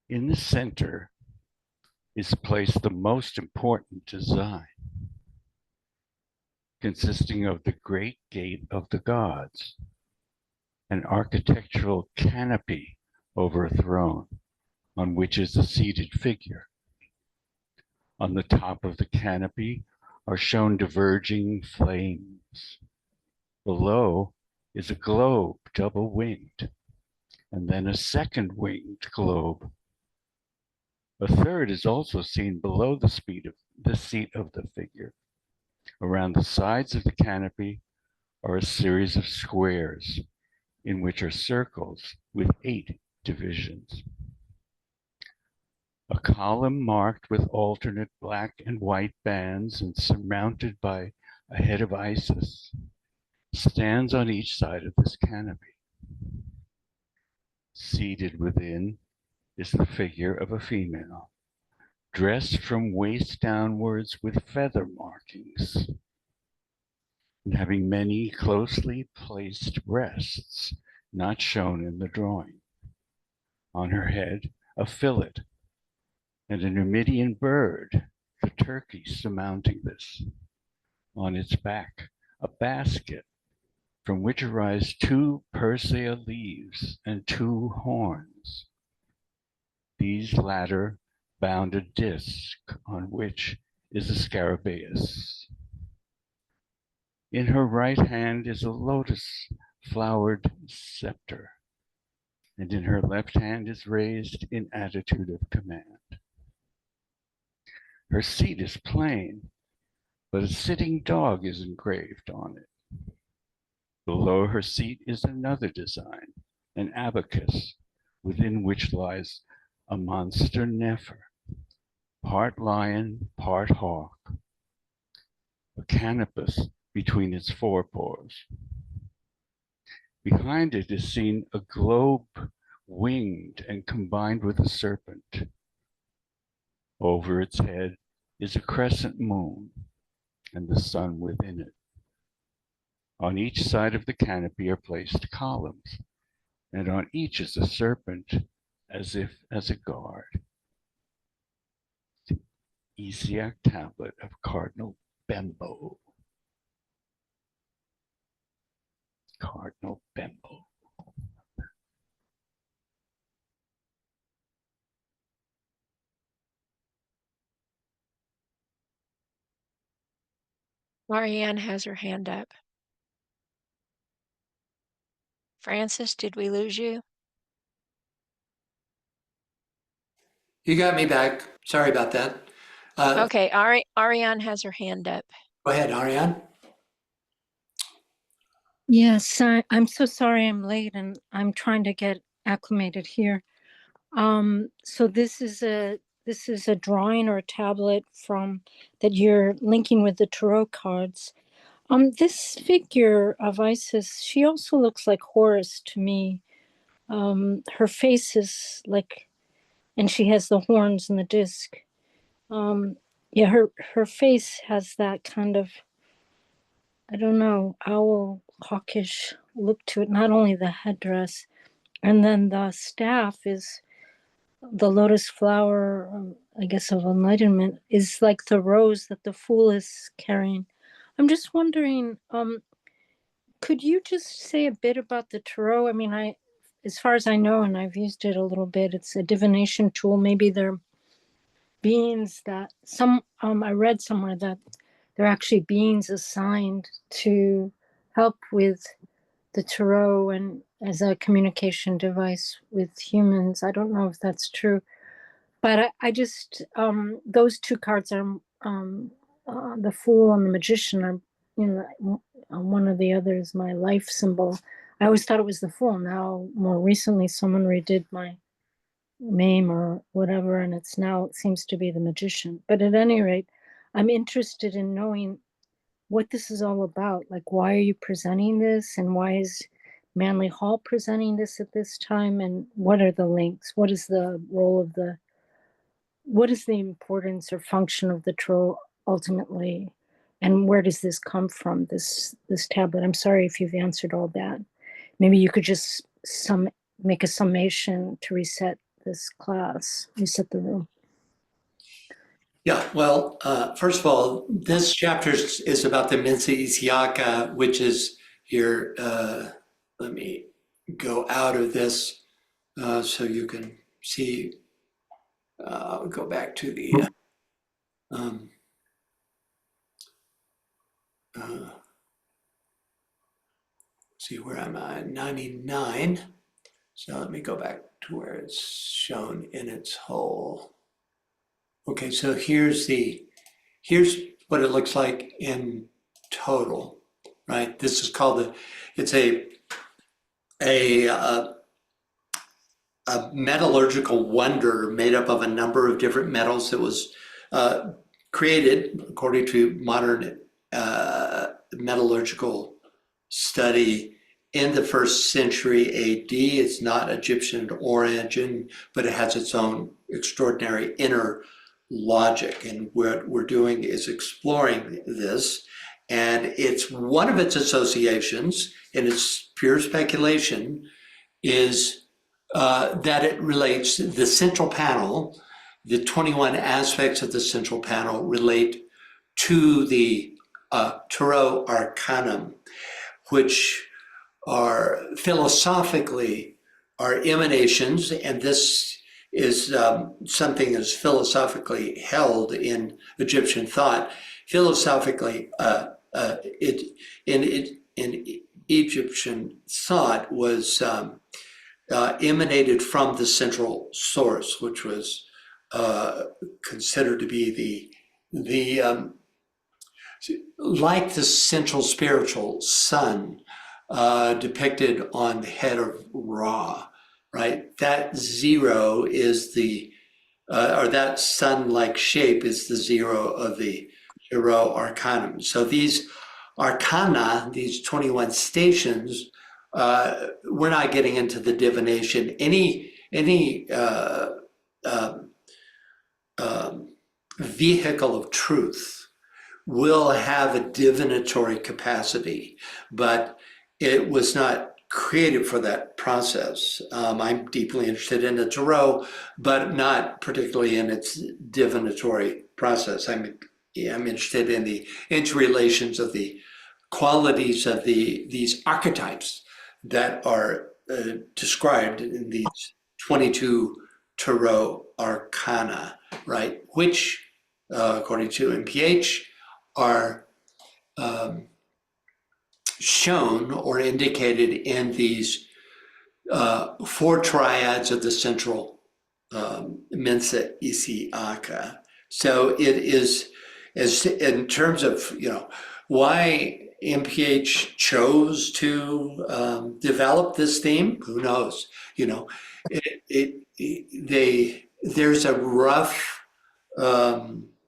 [SPEAKER 5] In the center is placed the most important design, consisting of the Great Gate of the Gods, an architectural canopy over a throne on which is a seated figure. On the top of the canopy are shown diverging flames. Below is a globe double-winged, and then a second winged globe A third is also seen below the seat of the figure. Around the sides of the canopy are a series of squares in which are circles with 8 divisions. A column marked with alternate black and white bands and surmounted by a head of Isis stands on each side of this canopy. Seated within is the figure of a female, dressed from waist downwards with feather markings, and having many closely placed breasts not shown in the drawing. On her head, a fillet, and a Numidian bird, the turkey, surmounting this. On its back, a basket from which arise 2 persea leaves and 2 horns. These latter bound a disc on which is a scarabaeus. In her right hand is a lotus-flowered scepter, and in her left hand is raised in attitude of command. Her seat is plain, but a sitting dog is engraved on it. Below her seat is another design, an abacus, within which lies a monster nefer, part lion, part hawk, a canopus between its forepaws. Behind it is seen a globe winged and combined with a serpent. Over its head is a crescent moon and the sun within it. On each side of the canopy are placed columns, and on each is a serpent as if as a guard. The Isiac tablet of Cardinal Bembo. Cardinal Bembo.
[SPEAKER 1] Marianne has her hand up. Francis, did we lose you?
[SPEAKER 2] You got me back. Sorry about that.
[SPEAKER 1] Okay, Ariane has her hand up.
[SPEAKER 2] Go ahead, Ariane.
[SPEAKER 6] Yes, I'm so sorry I'm late and I'm trying to get acclimated here. So this is a drawing or a tablet from that you're linking with the tarot cards. This figure of Isis, she also looks like Horus to me. Her face is like, and she has the horns and the disc. Yeah, her face has that kind of, I don't know, owl hawkish look to it. Not only the headdress, and then the staff is the lotus flower, I guess, of enlightenment, is like the rose that the fool is carrying. I'm just wondering, could you just say a bit about the tarot? I mean, as far as I know, and I've used it a little bit, it's a divination tool. Maybe they're beings that I read somewhere that there are actually beings assigned to help with the tarot and as a communication device with humans. I don't know if that's true, but I just those 2 cards are the Fool and the Magician are, you know, one of the others my life symbol. I always thought it was the Fool. Now more recently someone redid my name or whatever, and it seems to be the Magician. But at any rate, I'm interested in knowing what this is all about. Like, why are you presenting this, and why is Manly Hall presenting this at this time, and what are the links? What is the role of what is the importance or function of the tarot ultimately, and where does this come from, this tablet? I'm sorry if you've answered all that. Maybe you could just make a summation to reset this class, reset the room.
[SPEAKER 2] Yeah, well, first of all, this chapter is about the Mensa Isiaka, which is here. Let me go out of this so you can see. I'll go back to the see where I'm at, 99. So let me go back to where it's shown in its whole. Okay, so here's what it looks like in total, right? This is called it's a metallurgical wonder made up of a number of different metals that was created according to modern metallurgical study in the 1st century AD. It's not Egyptian origin, but it has its own extraordinary inner logic. And what we're doing is exploring this. And it's one of its associations, and it's pure speculation, is that it relates the central panel, the 21 aspects of the central panel relate to the Tarot Arcanum, which are philosophically are emanations, and this is something that's philosophically held in Egyptian thought. Philosophically, in Egyptian thought was emanated from the central source, which was considered to be the like the central spiritual sun depicted on the head of Ra, right? That zero is or that sun-like shape is the zero of the Tarot Arcanum. So these arcana, these 21 stations, we're not getting into the divination. Any vehicle of truth will have a divinatory capacity, but it was not created for that process. I'm deeply interested in the tarot, but not particularly in its divinatory process. I'm interested in the interrelations of the qualities of these archetypes that are described in these 22 tarot arcana, right? Which, according to MPH, are shown or indicated in these 4 triads of the central Mensa Isiaka. So it is, as in terms of why MPH chose to develop this theme, who knows? There's a rough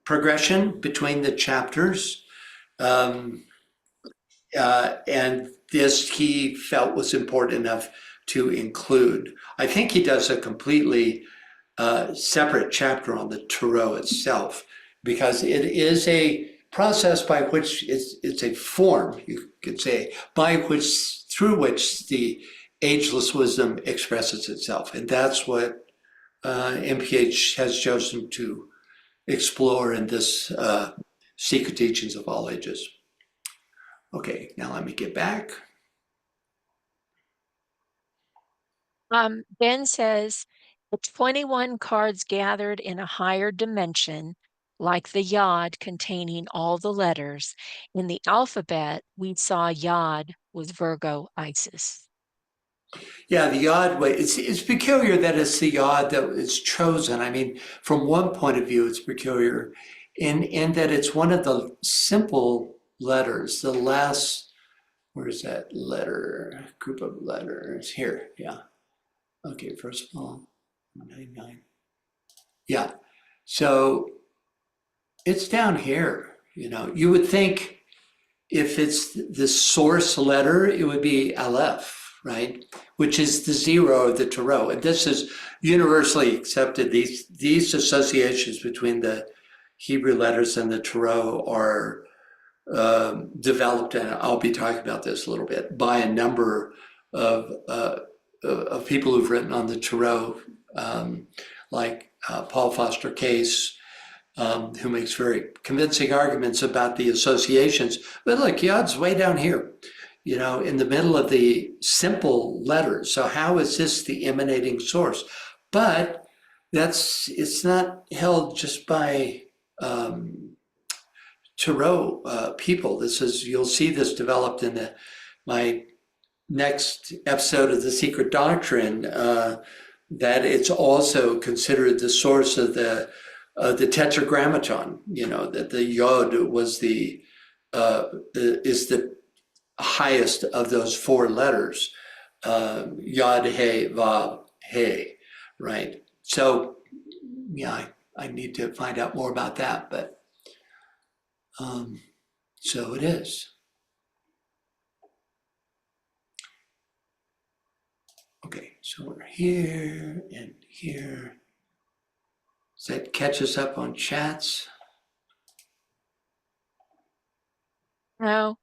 [SPEAKER 2] progression between the chapters, and this he felt was important enough to include. I think he does a completely separate chapter on the tarot itself, because it is a process by which it's a form, you could say, through which the ageless wisdom expresses itself. And that's what MPH has chosen to explore in this Secret Teachings of All Ages. Okay, now let me get back.
[SPEAKER 1] Ben says, the 21 cards gathered in a higher dimension, like the yod containing all the letters. In the alphabet, we saw yod with Virgo Isis.
[SPEAKER 2] Yeah, the yod way, it's peculiar that it's the yod that is chosen. I mean, from one point of view, it's peculiar in that it's one of the simple letters, the last, where's that letter, group of letters? Here, yeah. Okay, first of all, 199. Yeah, so it's down here, You would think if it's the source letter, it would be Aleph, right? Which is the zero of the tarot. And this is universally accepted. These associations between the Hebrew letters and the tarot are developed, and I'll be talking about this a little bit, by a number of people who've written on the tarot, like Paul Foster Case, who makes very convincing arguments about the associations. But look, yod's way down here, in the middle of the simple letters. So how is this the emanating source? But it's not held just by tarot people. You'll see this developed in my next episode of The Secret Doctrine, that it's also considered the source of the the Tetragrammaton, that the Yod was is the highest of those 4 letters. Yod, He, Vav, He, right? So, yeah, I need to find out more about that, but so it is. Okay, so we're here and here. Does that catch us up on chats?
[SPEAKER 1] No,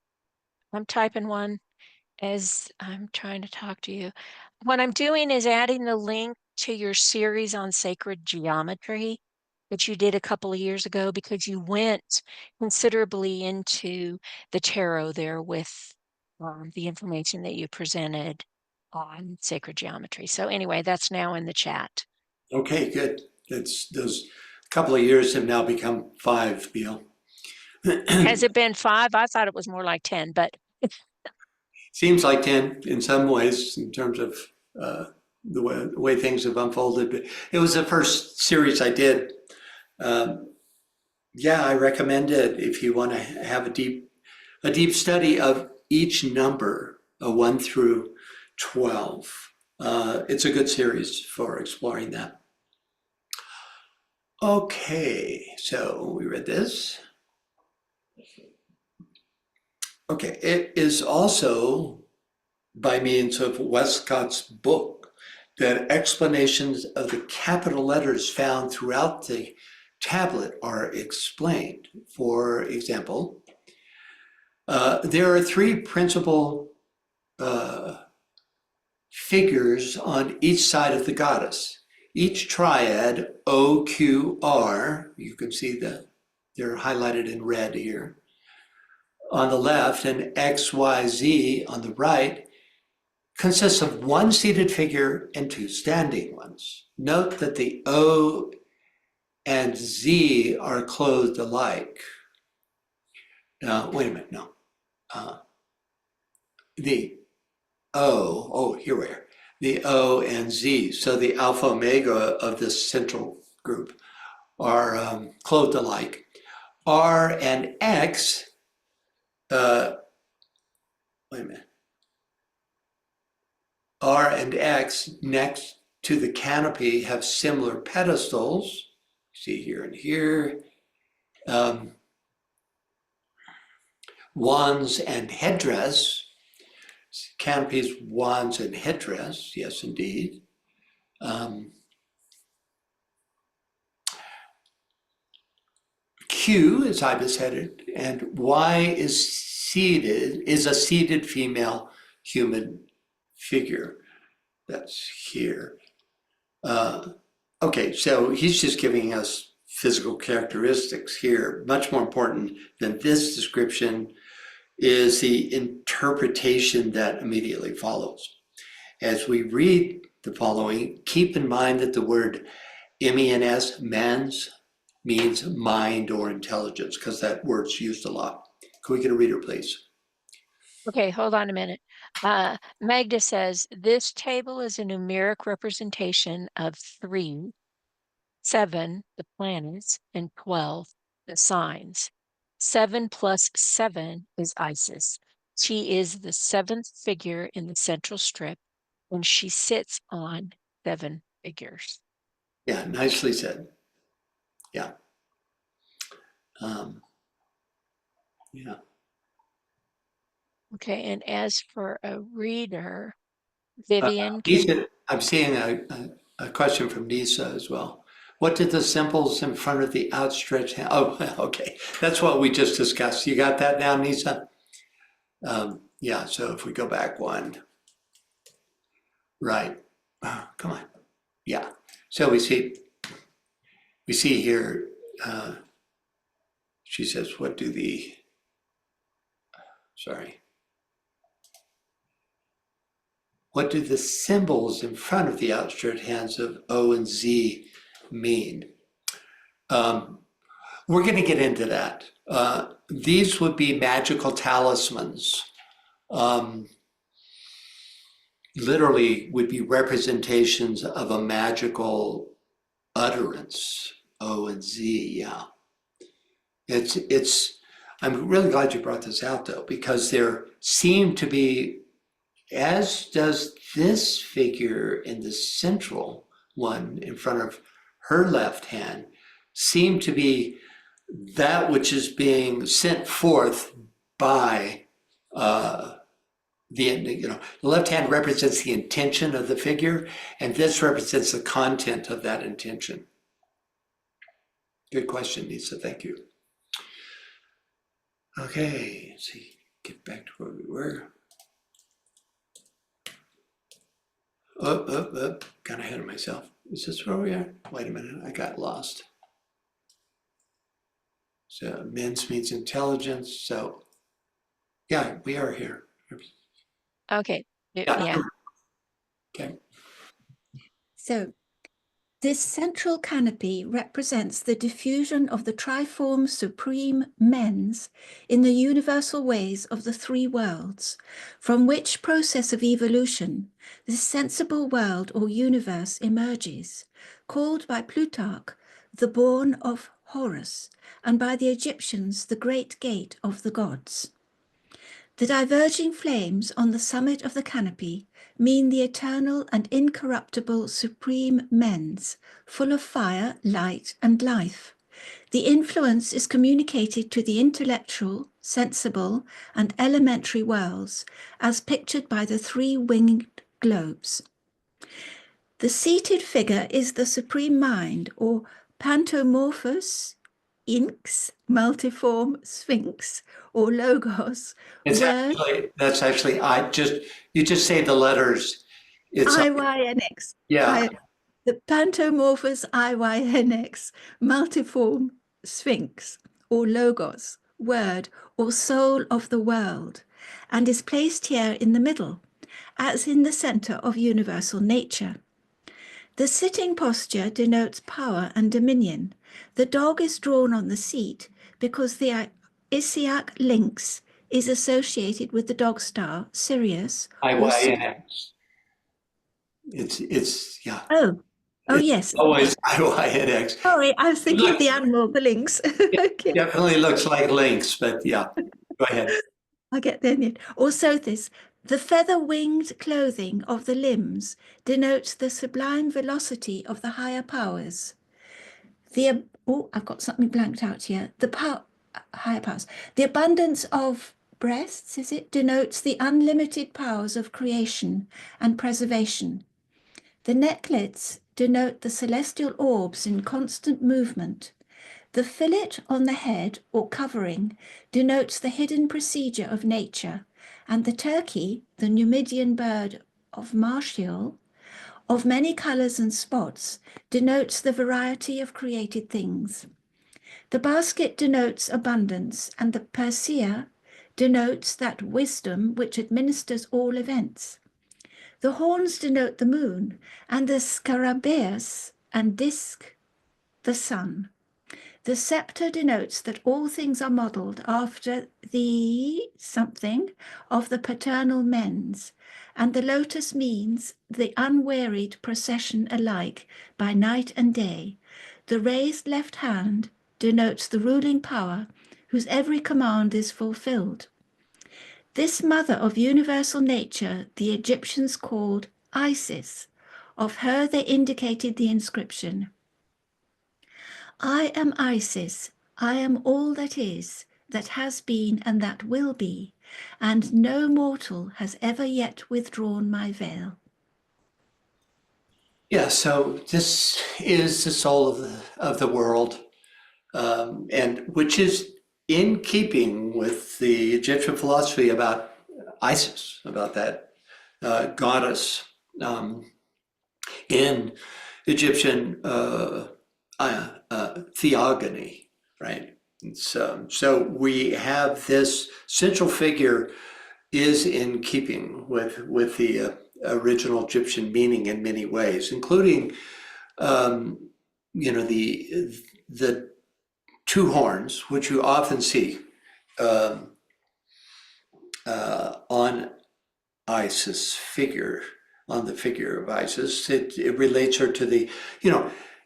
[SPEAKER 1] I'm typing one as I'm trying to talk to you. What I'm doing is adding the link to your series on sacred geometry that you did a couple of years ago, because you went considerably into the tarot there with the information that you presented on sacred geometry. So anyway, that's now in the chat.
[SPEAKER 2] Okay, good. That's those couple of years have now become 5, Beal.
[SPEAKER 1] Has it been 5? I thought it was more like 10, but
[SPEAKER 2] Seems like 10 in some ways in terms of the way things have unfolded. But it was the first series I did. Yeah, I recommend it if you want to have a deep study of each number, 1 through 12. It's a good series for exploring that. Okay, so we read this. Okay, it is also by means of Westcott's book that explanations of the capital letters found throughout the tablet are explained. For example, there are 3 principal figures on each side of the goddess. Each triad, OQR, you can see they're highlighted in red here, on the left, and XYZ on the right, consists of 1 seated figure and 2 standing ones. Note that the O and Z are clothed alike. Wait a minute, no. The here we are. The O and Z, so the alpha omega of this central group are clothed alike. R and X, wait a minute. R and X next to the canopy have similar pedestals. See here and here. Wands and headdress. Canopies, wands, and headdress. Yes, indeed. Q is ibis-headed, and Y is a seated female human figure. That's here. Okay, so he's just giving us physical characteristics here. Much more important than this description is the interpretation that immediately follows. As we read the following, keep in mind that the word MENS, mens, means mind or intelligence, because that word's used a lot. Can we get a reader, please?
[SPEAKER 1] okay, hold on a minute. Magda says, this table is a numeric representation of 3, 7, the planets, and 12, the signs. 7 plus 7 is Isis. She is the 7th figure in the central strip, and she sits on 7 figures.
[SPEAKER 2] Yeah, nicely said. Yeah. Yeah.
[SPEAKER 1] Okay, and as for a reader, Vivian, can
[SPEAKER 2] Nisa, I'm seeing a question from Nisa as well. What did the symbols in front of the outstretched hand? Oh, okay. That's what we just discussed. You got that now, Nisa? Yeah, so if we go back 1. Right. Come on. Yeah. So we see here, she says, what do the symbols in front of the outstretched hands of O and Z mean? We're going to get into that. These would be magical talismans. Literally would be representations of a magical utterance. O and Z, yeah. I'm really glad you brought this out though, because there seem to be, as does this figure in the central one in front of her left hand, seem to be that which is being sent forth by the left hand represents the intention of the figure, and this represents the content of that intention. Good question, Lisa. Thank you. Okay, let's see, get back to where we were. Got ahead of myself. Is this where we are? Wait a minute, I got lost. So mens means intelligence. So yeah, we are here.
[SPEAKER 1] Okay. Yeah.
[SPEAKER 2] Okay.
[SPEAKER 7] So this central canopy represents the diffusion of the triform supreme mens in the universal ways of the three worlds, from which process of evolution this sensible world or universe emerges, called by Plutarch the bourne of Horus, and by the Egyptians the great gate of the gods. The diverging flames on the summit of the canopy mean the eternal and incorruptible supreme mens, full of fire, light, and life. The influence is communicated to the intellectual, sensible, and elementary worlds, as pictured by the three winged globes. The seated figure is the supreme mind, or pantomorphos, inx, multiform sphinx, or logos.
[SPEAKER 2] That's actually, you just say the letters. It's
[SPEAKER 7] IYNX.
[SPEAKER 2] yeah.
[SPEAKER 7] The pantomorphous IYNX, multiform sphinx, or logos, word, or soul of the world, and is placed here in the middle, as in the center of universal nature. The sitting posture denotes power and dominion. The dog is drawn on the seat because the Isiac lynx is associated with the dog star Sirius.
[SPEAKER 2] IYNX. It's yeah.
[SPEAKER 7] Oh,
[SPEAKER 2] It's
[SPEAKER 7] yes.
[SPEAKER 2] always IYNX.
[SPEAKER 7] Sorry, I was thinking of the animal, the lynx. Okay.
[SPEAKER 2] Definitely looks like lynx, but yeah. Go ahead.
[SPEAKER 7] I get there in the end. Also this, the feather-winged clothing of the limbs denotes the sublime velocity of the higher powers. I've got something blanked out here. Higher powers. The abundance of breasts, is it, denotes the unlimited powers of creation and preservation. The necklets denote the celestial orbs in constant movement. The fillet on the head, or covering, denotes the hidden procedure of nature, and the turkey, the Numidian bird of Martial, of many colours and spots, denotes the variety of created things. The basket denotes abundance, and the Persea denotes that wisdom which administers all events. The horns denote the moon, and the scarabaeus and disc, the sun. The scepter denotes that all things are modelled after the something of the paternal mens, and the lotus means the unwearied procession alike by night and day. The raised left hand denotes the ruling power whose every command is fulfilled. This mother of universal nature the Egyptians called Isis. Of her they indicated the inscription, I am Isis, I am all that is, that has been, and that will be, and no mortal has ever yet withdrawn my veil.
[SPEAKER 2] Yeah, so this is the soul of the world, and which is in keeping with the Egyptian philosophy about Isis, about that goddess in Egyptian theogony, right? So we have this central figure is in keeping with the original Egyptian meaning in many ways, including the two horns, which you often see on Isis figure, on the figure of Isis. It relates her to the,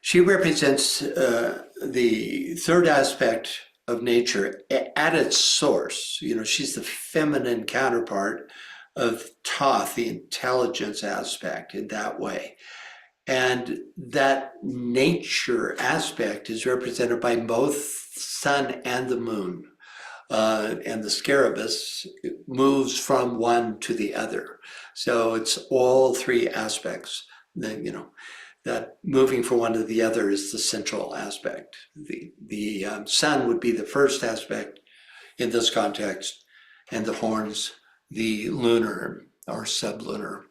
[SPEAKER 2] She represents the third aspect of nature at its source. You know, she's the feminine counterpart of Thoth, the intelligence aspect in that way. And that nature aspect is represented by both sun and the moon. And the scarabus moves from one to the other. So it's all three aspects that, you know, that moving from one to the other is the central aspect. The sun would be the first aspect in this context, and the horns, the lunar or sublunar.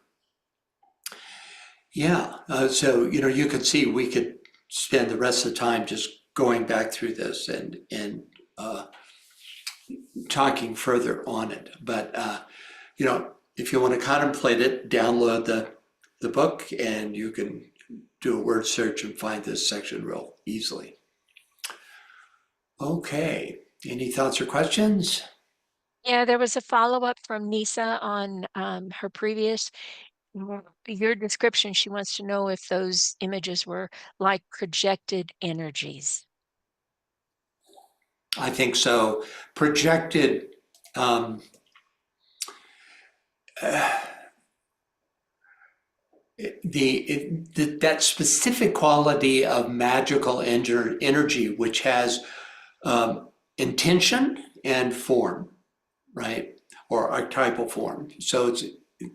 [SPEAKER 2] Yeah, so, you know, you could see we could spend the rest of the time just going back through this and talking further on it. But, you know, if you want to contemplate it, download the book and you can do a word search and find this section real easily. Okay, any thoughts or questions?
[SPEAKER 1] Yeah, there was a follow-up from Nisa on her previous, your description. She wants to know if those images were like projected energies.
[SPEAKER 2] I think so. Projected, that specific quality of magical energy, which has intention and form, right? Or archetypal form. So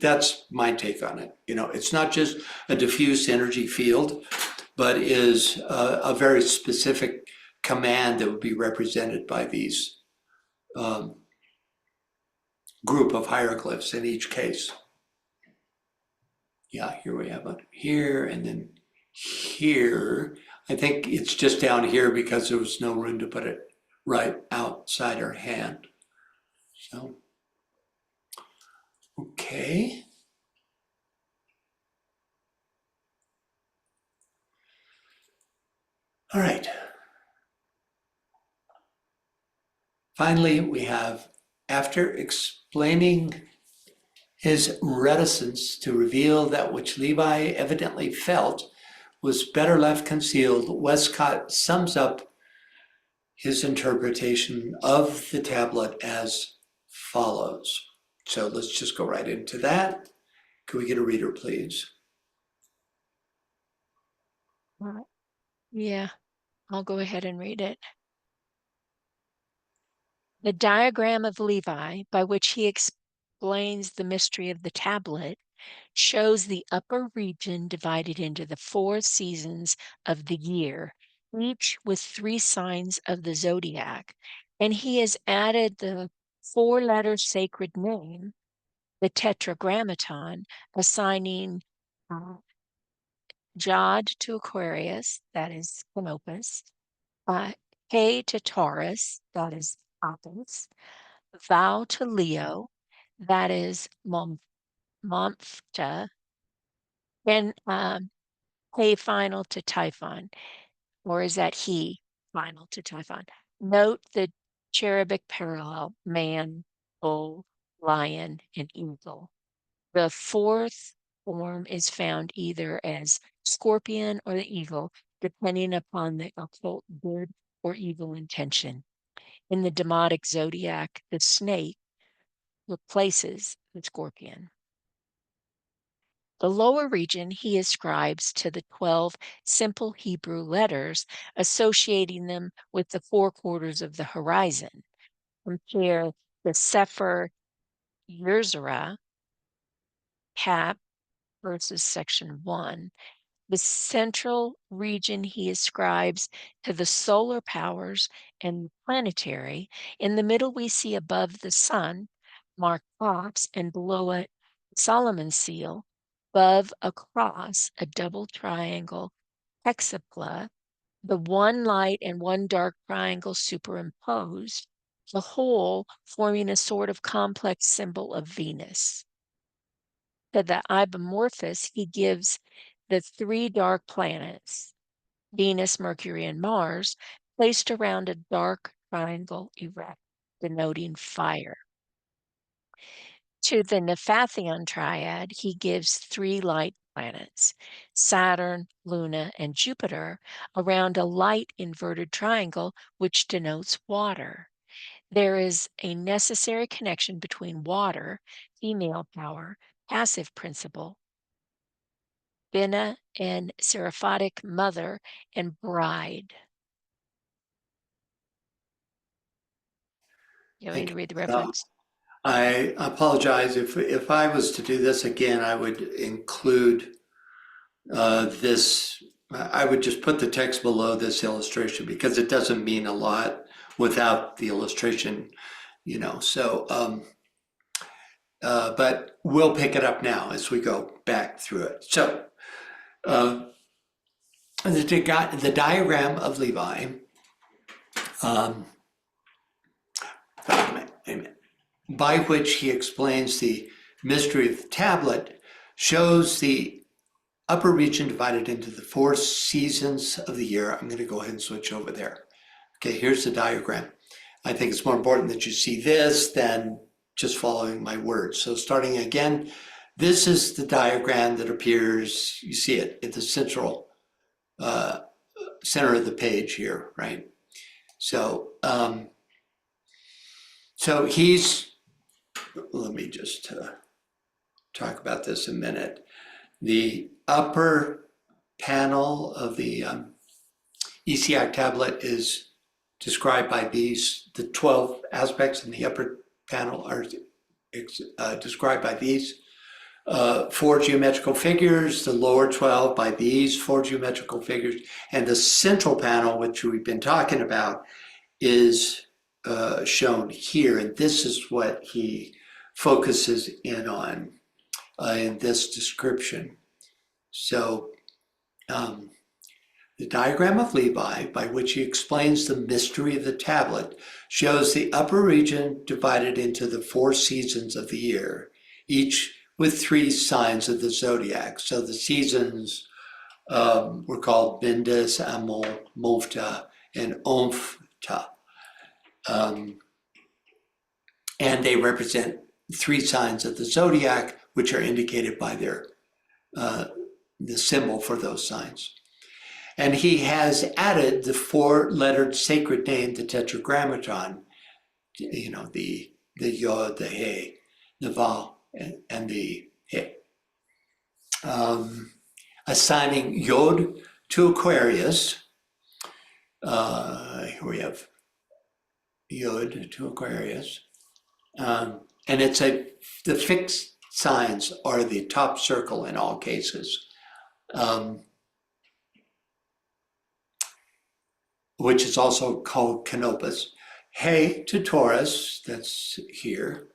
[SPEAKER 2] that's my take on it. You know, it's not just a diffuse energy field, but is a very specific command that would be represented by these group of hieroglyphs in each case. Yeah, here we have it here, and then here. I think it's just down here because there was no room to put it right outside her hand. So, okay. All right. Finally, we have, after explaining his reticence to reveal that which Levi evidently felt was better left concealed, Westcott sums up his interpretation of the tablet as follows. So let's just go right into that. Can we get a reader, please?
[SPEAKER 1] Yeah, I'll go ahead and read it. The diagram of Levi, by which he explains the mystery of the tablet, shows the upper region divided into the 4 seasons of the year, each with 3 signs of the zodiac. And he has added the 4-letter sacred name, the Tetragrammaton, assigning Jod to Aquarius, that is Canopus, K to Taurus, that is Apis, Thou to Leo, that is Monthta, and He final to Typhon, or is that He final to Typhon? Note the cherubic parallel, man, bull, lion, and eagle. The 4th form is found either as scorpion or the eagle, depending upon the occult good or evil intention. In the Demotic zodiac, the snake replaces the scorpion. The lower region he ascribes to the 12 simple Hebrew letters, associating them with the 4 quarters of the horizon. Compare the Sefer Yerzerah, Cap versus section 1. The central region he ascribes to the solar powers and planetary. In the middle, we see above the sun, marked ox, and below it, Solomon's seal. Above a cross, a double triangle, hexapla, the one light and one dark triangle superimposed, the whole forming a sort of complex symbol of Venus. To the Ibamorphous, he gives the 3 dark planets, Venus, Mercury, and Mars, placed around a dark triangle erect, denoting fire. To the Nephathion triad, he gives 3 light planets, Saturn, Luna, and Jupiter, around a light inverted triangle, which denotes water. There is a necessary connection between water, female power, passive principle, Binah and seraphic mother, and bride. You want me to read the reference?
[SPEAKER 2] I apologize if I was to do this again, I would include this. I would just put the text below this illustration because it doesn't mean a lot without the illustration, you know. So, but we'll pick it up now as we go back through it. So, the diagram of Levi. By which he explains the mystery of the tablet, shows the upper region divided into the 4 seasons of the year. I'm going to go ahead and switch over there. Okay, here's the diagram. I think it's more important that you see this than just following my words. So starting again, this is the diagram that appears, you see it at the central center of the page here, right? So, so let me just talk about this a minute. The upper panel of the ECI tablet is described by these, the 12 aspects in the upper panel are described by these 4 geometrical figures, the lower 12 by these 4 geometrical figures, and the central panel, which we've been talking about, is shown here, and this is what he focuses in on in this description. So the diagram of Levi, by which he explains the mystery of the tablet, shows the upper region divided into the 4 seasons of the year, each with 3 signs of the zodiac. So the seasons were called Bindis, Amol, Mofta, and Omfta. And they represent 3 signs of the zodiac, which are indicated by their the symbol for those signs. And he has added the 4-lettered sacred name, the Tetragrammaton, you know, the Yod, the He, the Vav, and the He. Assigning Yod to Aquarius. Here we have Yod to Aquarius. And it's the fixed signs are the top circle in all cases. Which is also called Canopus. He to Taurus, that's here.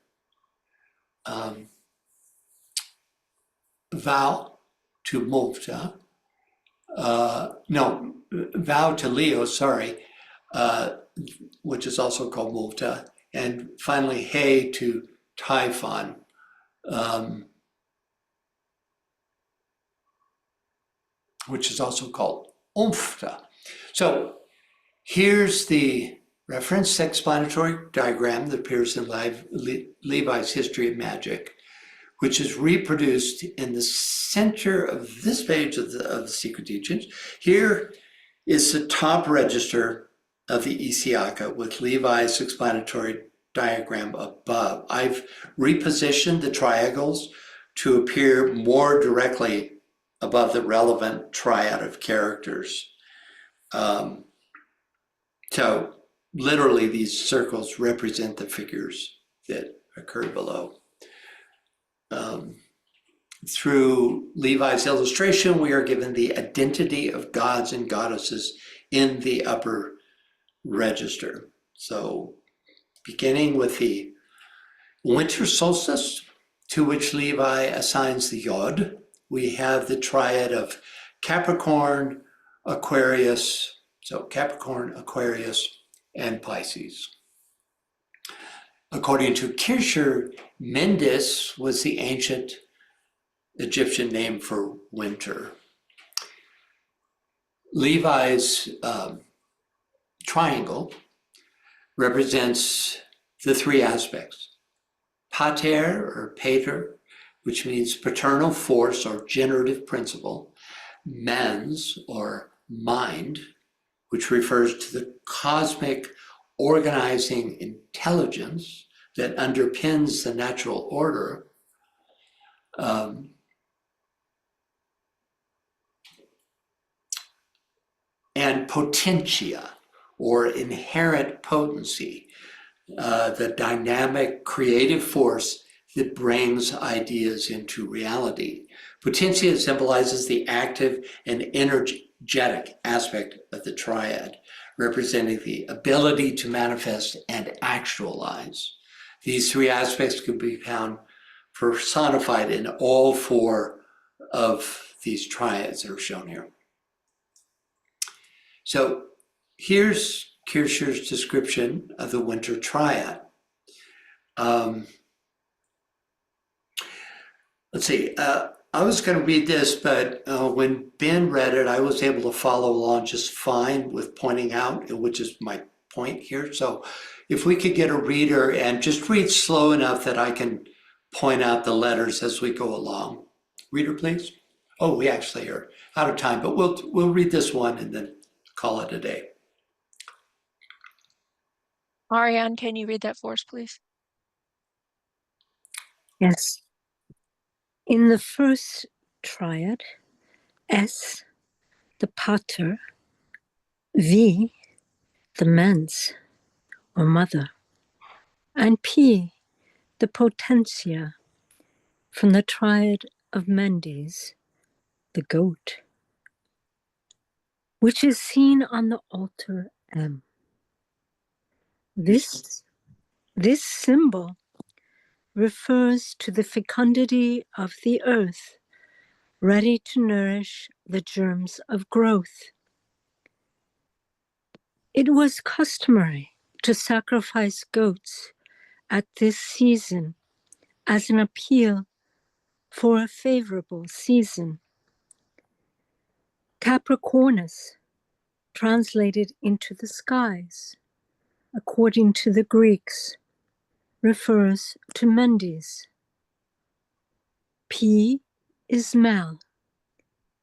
[SPEAKER 2] Vow to Mofta. Vow to Leo, sorry, which is also called Mofta. And finally, He to Typhon. Which is also called Omfta. So here's the reference explanatory diagram that appears in Levi's History of Magic, which is reproduced in the center of this page of the Secret Teachings. Here is the top register of the Isiaka with Levi's explanatory diagram above. I've repositioned the triangles to appear more directly above the relevant triad of characters. So literally these circles represent the figures that occur below. Through Levi's illustration, we are given the identity of gods and goddesses in the upper register. So beginning with the winter solstice, to which Levi assigns the Yod, we have the triad of Capricorn, Aquarius, so Capricorn, Aquarius, and Pisces. According to Kircher, Mendis was the ancient Egyptian name for winter. Levi's triangle represents the 3 aspects. Pater or Pater, which means paternal force or generative principle, mens or mind, which refers to the cosmic organizing intelligence that underpins the natural order, and potentia, or inherent potency, the dynamic creative force that brings ideas into reality. Potentia symbolizes the active and energetic aspect of the triad, representing the ability to manifest and actualize. These three aspects can be found personified in all four of these triads that are shown here. So here's Kircher's description of the winter triad. Let's see, I was going to read this, but when Ben read it, I was able to follow along just fine with pointing out, which is my point here. So if we could get a reader and just read slow enough that I can point out the letters as we go along. Reader, please. Oh, we actually are out of time, but we'll read this one and then call it a day.
[SPEAKER 1] Ariane, can you read that for us, please?
[SPEAKER 6] Yes. In the first triad, S, the pater, V, the mens, or mother, and P, the potentia, from the triad of Mendes, the goat, which is seen on the altar M. This symbol refers to the fecundity of the earth, ready to nourish the germs of growth. It was customary to sacrifice goats at this season as an appeal for a favorable season. Capricornus, translated into the skies, according to the Greeks, refers to Mendes. P is male,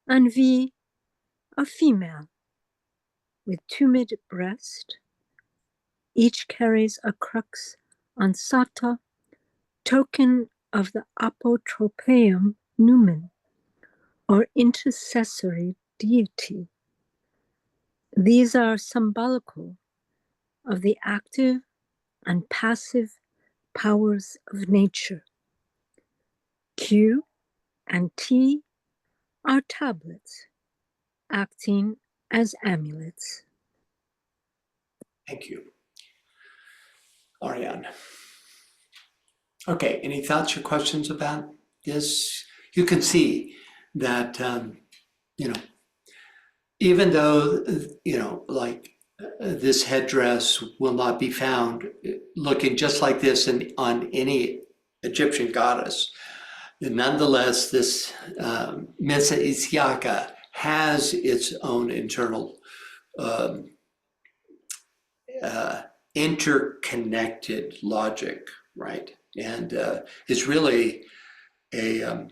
[SPEAKER 6] and V a female, with tumid breast. Each carries a crux ansata, token of the apotropeum numen, or intercessory deity. These are symbolical of the active and passive powers of nature. Q and T are tablets, acting as amulets.
[SPEAKER 2] Thank you. Ariane. Okay, any thoughts or questions about this? You can see that, even though, this headdress will not be found looking just like this on any Egyptian goddess, nonetheless, this Mesa Isiaka has its own internal interconnected logic, right? And it's really a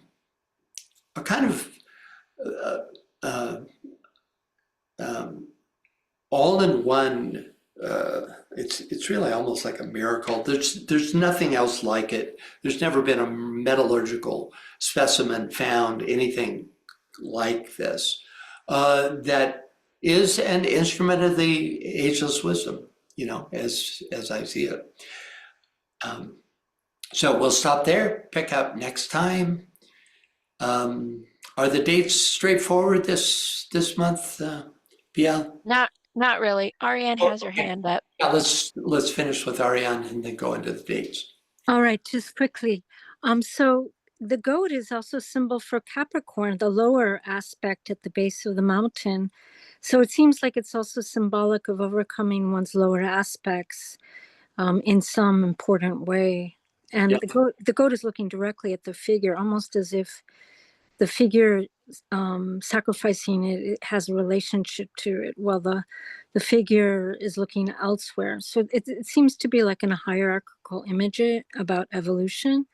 [SPEAKER 2] kind of all-in-one. It's really almost like a miracle. There's nothing else like it. There's never been a metallurgical specimen found anything like this that is an instrument of the ageless wisdom, as I see it. So we'll stop there, pick up next time. Are the dates straightforward this month, Biel?
[SPEAKER 1] Not really. Ariane has her hand up.
[SPEAKER 2] Yeah, let's finish with Ariane and then go into the dates.
[SPEAKER 6] All right, just quickly. So the goat is also a symbol for Capricorn, the lower aspect at the base of the mountain. So it seems like it's also symbolic of overcoming one's lower aspects in some important way. And the goat is looking directly at the figure, almost as if the figure sacrificing it has a relationship to it, while the figure is looking elsewhere. So it seems to be like in a hierarchical image about evolution.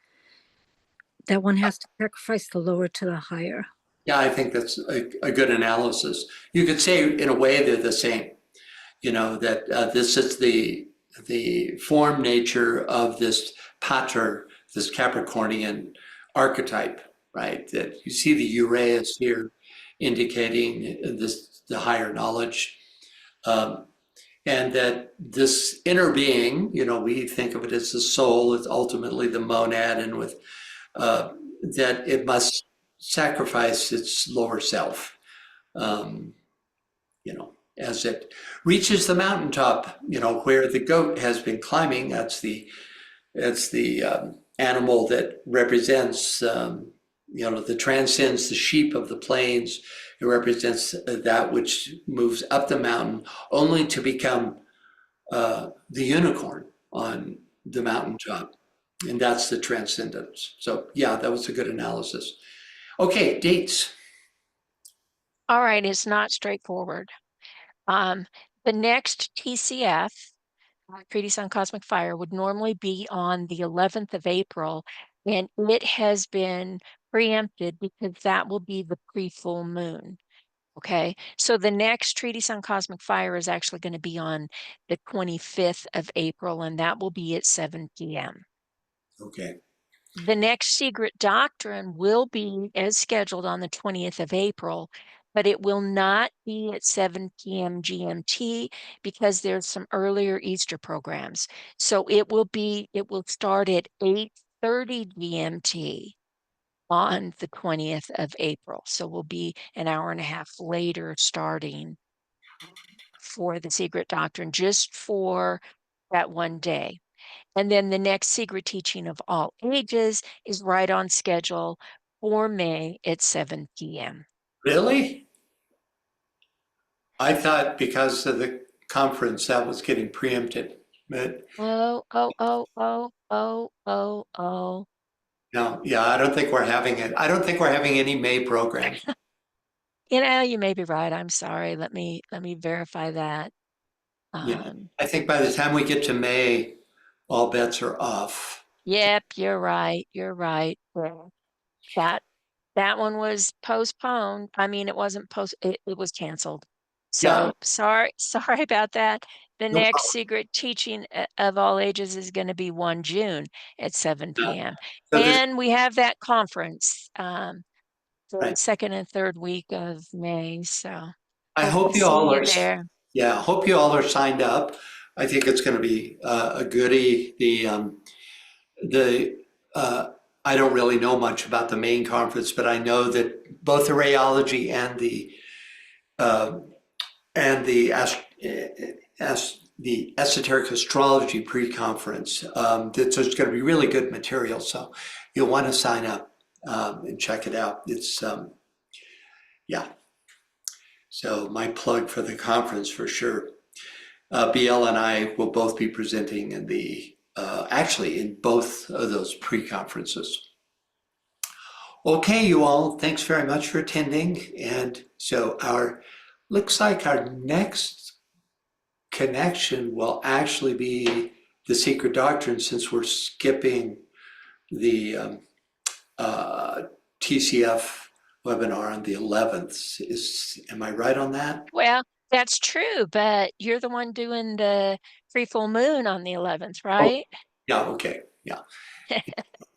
[SPEAKER 6] that one has to sacrifice the lower to the higher.
[SPEAKER 2] Yeah, I think that's a good analysis. You could say in a way they're the same, you know, that this is the form nature of this pater, this Capricornian archetype, right? That you see the Uraeus here indicating this, the higher knowledge. And that this inner being, you know, we think of it as the soul, it's ultimately the monad, and with that it must sacrifice its lower self, you know, as it reaches the mountaintop, you know, where the goat has been climbing. That's the animal that represents, you know, that transcends the sheep of the plains. It represents that which moves up the mountain only to become the unicorn on the mountaintop. And that's the transcendence. So yeah, that was a good analysis. Okay, dates.
[SPEAKER 1] All right, it's not straightforward. The next TCF, Treatise on Cosmic Fire, would normally be on the 11th of April, and it has been preempted because that will be the pre-full moon. Okay, so the next Treatise on Cosmic Fire is actually going to be on the 25th of April, and that will be at 7 p.m.
[SPEAKER 2] Okay.
[SPEAKER 1] The next Secret Doctrine will be as scheduled on the 20th of April, but it will not be at 7 p.m. GMT because there's some earlier Easter programs. So it will start at 8:30 GMT on the 20th of April. So we'll be an hour and a half later starting for the Secret Doctrine, just for that one day. And then the next Secret Teaching of All Ages is right on schedule for May at 7 p.m.
[SPEAKER 2] Really? I thought because of the conference that was getting preempted, but
[SPEAKER 1] Oh, oh, oh, oh, oh, oh, oh.
[SPEAKER 2] no, yeah, I don't think we're having it. I don't think we're having any May programs.
[SPEAKER 1] You know, you may be right. I'm sorry. Let me verify that.
[SPEAKER 2] Yeah, I think by the time we get to May, all bets are off.
[SPEAKER 1] Yep, you're right. You're right. Well, that one was postponed. I mean, it wasn't it was canceled.
[SPEAKER 2] Yeah,
[SPEAKER 1] So sorry about that. The
[SPEAKER 2] no
[SPEAKER 1] next
[SPEAKER 2] problem.
[SPEAKER 1] Secret Teaching of All Ages is going to be 1 June at 7
[SPEAKER 2] Yeah.
[SPEAKER 1] p.m.
[SPEAKER 2] So this,
[SPEAKER 1] And we have that conference the
[SPEAKER 2] right.
[SPEAKER 1] second and third week of May. So
[SPEAKER 2] I
[SPEAKER 1] hope to
[SPEAKER 2] hope you
[SPEAKER 1] see
[SPEAKER 2] all
[SPEAKER 1] you
[SPEAKER 2] are,
[SPEAKER 1] there.
[SPEAKER 2] yeah, hope you all are signed up. I think it's going to be a goodie. The I don't really know much about the main conference, but I know that both the rayology uh, and the esoteric astrology pre-conference, that there's going to be really good material. So you'll want to sign up and check it out. It's yeah. So my plug for the conference for sure. BL and I will both be presenting in actually in both of those pre-conferences. Okay, you all, thanks very much for attending. And so looks like our next connection will actually be the Secret Doctrine, since we're skipping the TCF webinar on the 11th. Am I right on that?
[SPEAKER 1] Well, that's true, but you're the one doing the free full moon on the 11th,
[SPEAKER 2] Oh,
[SPEAKER 1] right?
[SPEAKER 2] yeah, okay, yeah.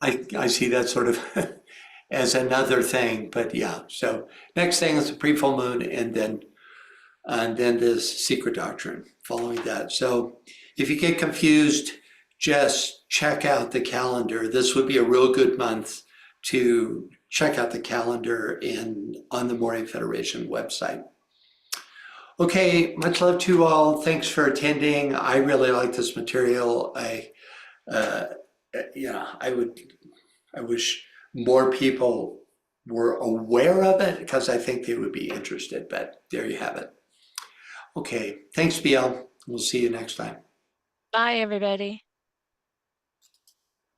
[SPEAKER 2] I see that sort of as another thing, but yeah. So next thing is the pre-full moon, and then this Secret Doctrine following that. So if you get confused, just check out the calendar. This would be a real good month to check out the calendar on the Moray Federation website. Okay, much love to you all. Thanks for attending. I really like this material. I wish more people were aware of it, because I think they would be interested, but there you have it. Okay, thanks, BL. We'll see you next time.
[SPEAKER 1] Bye, everybody.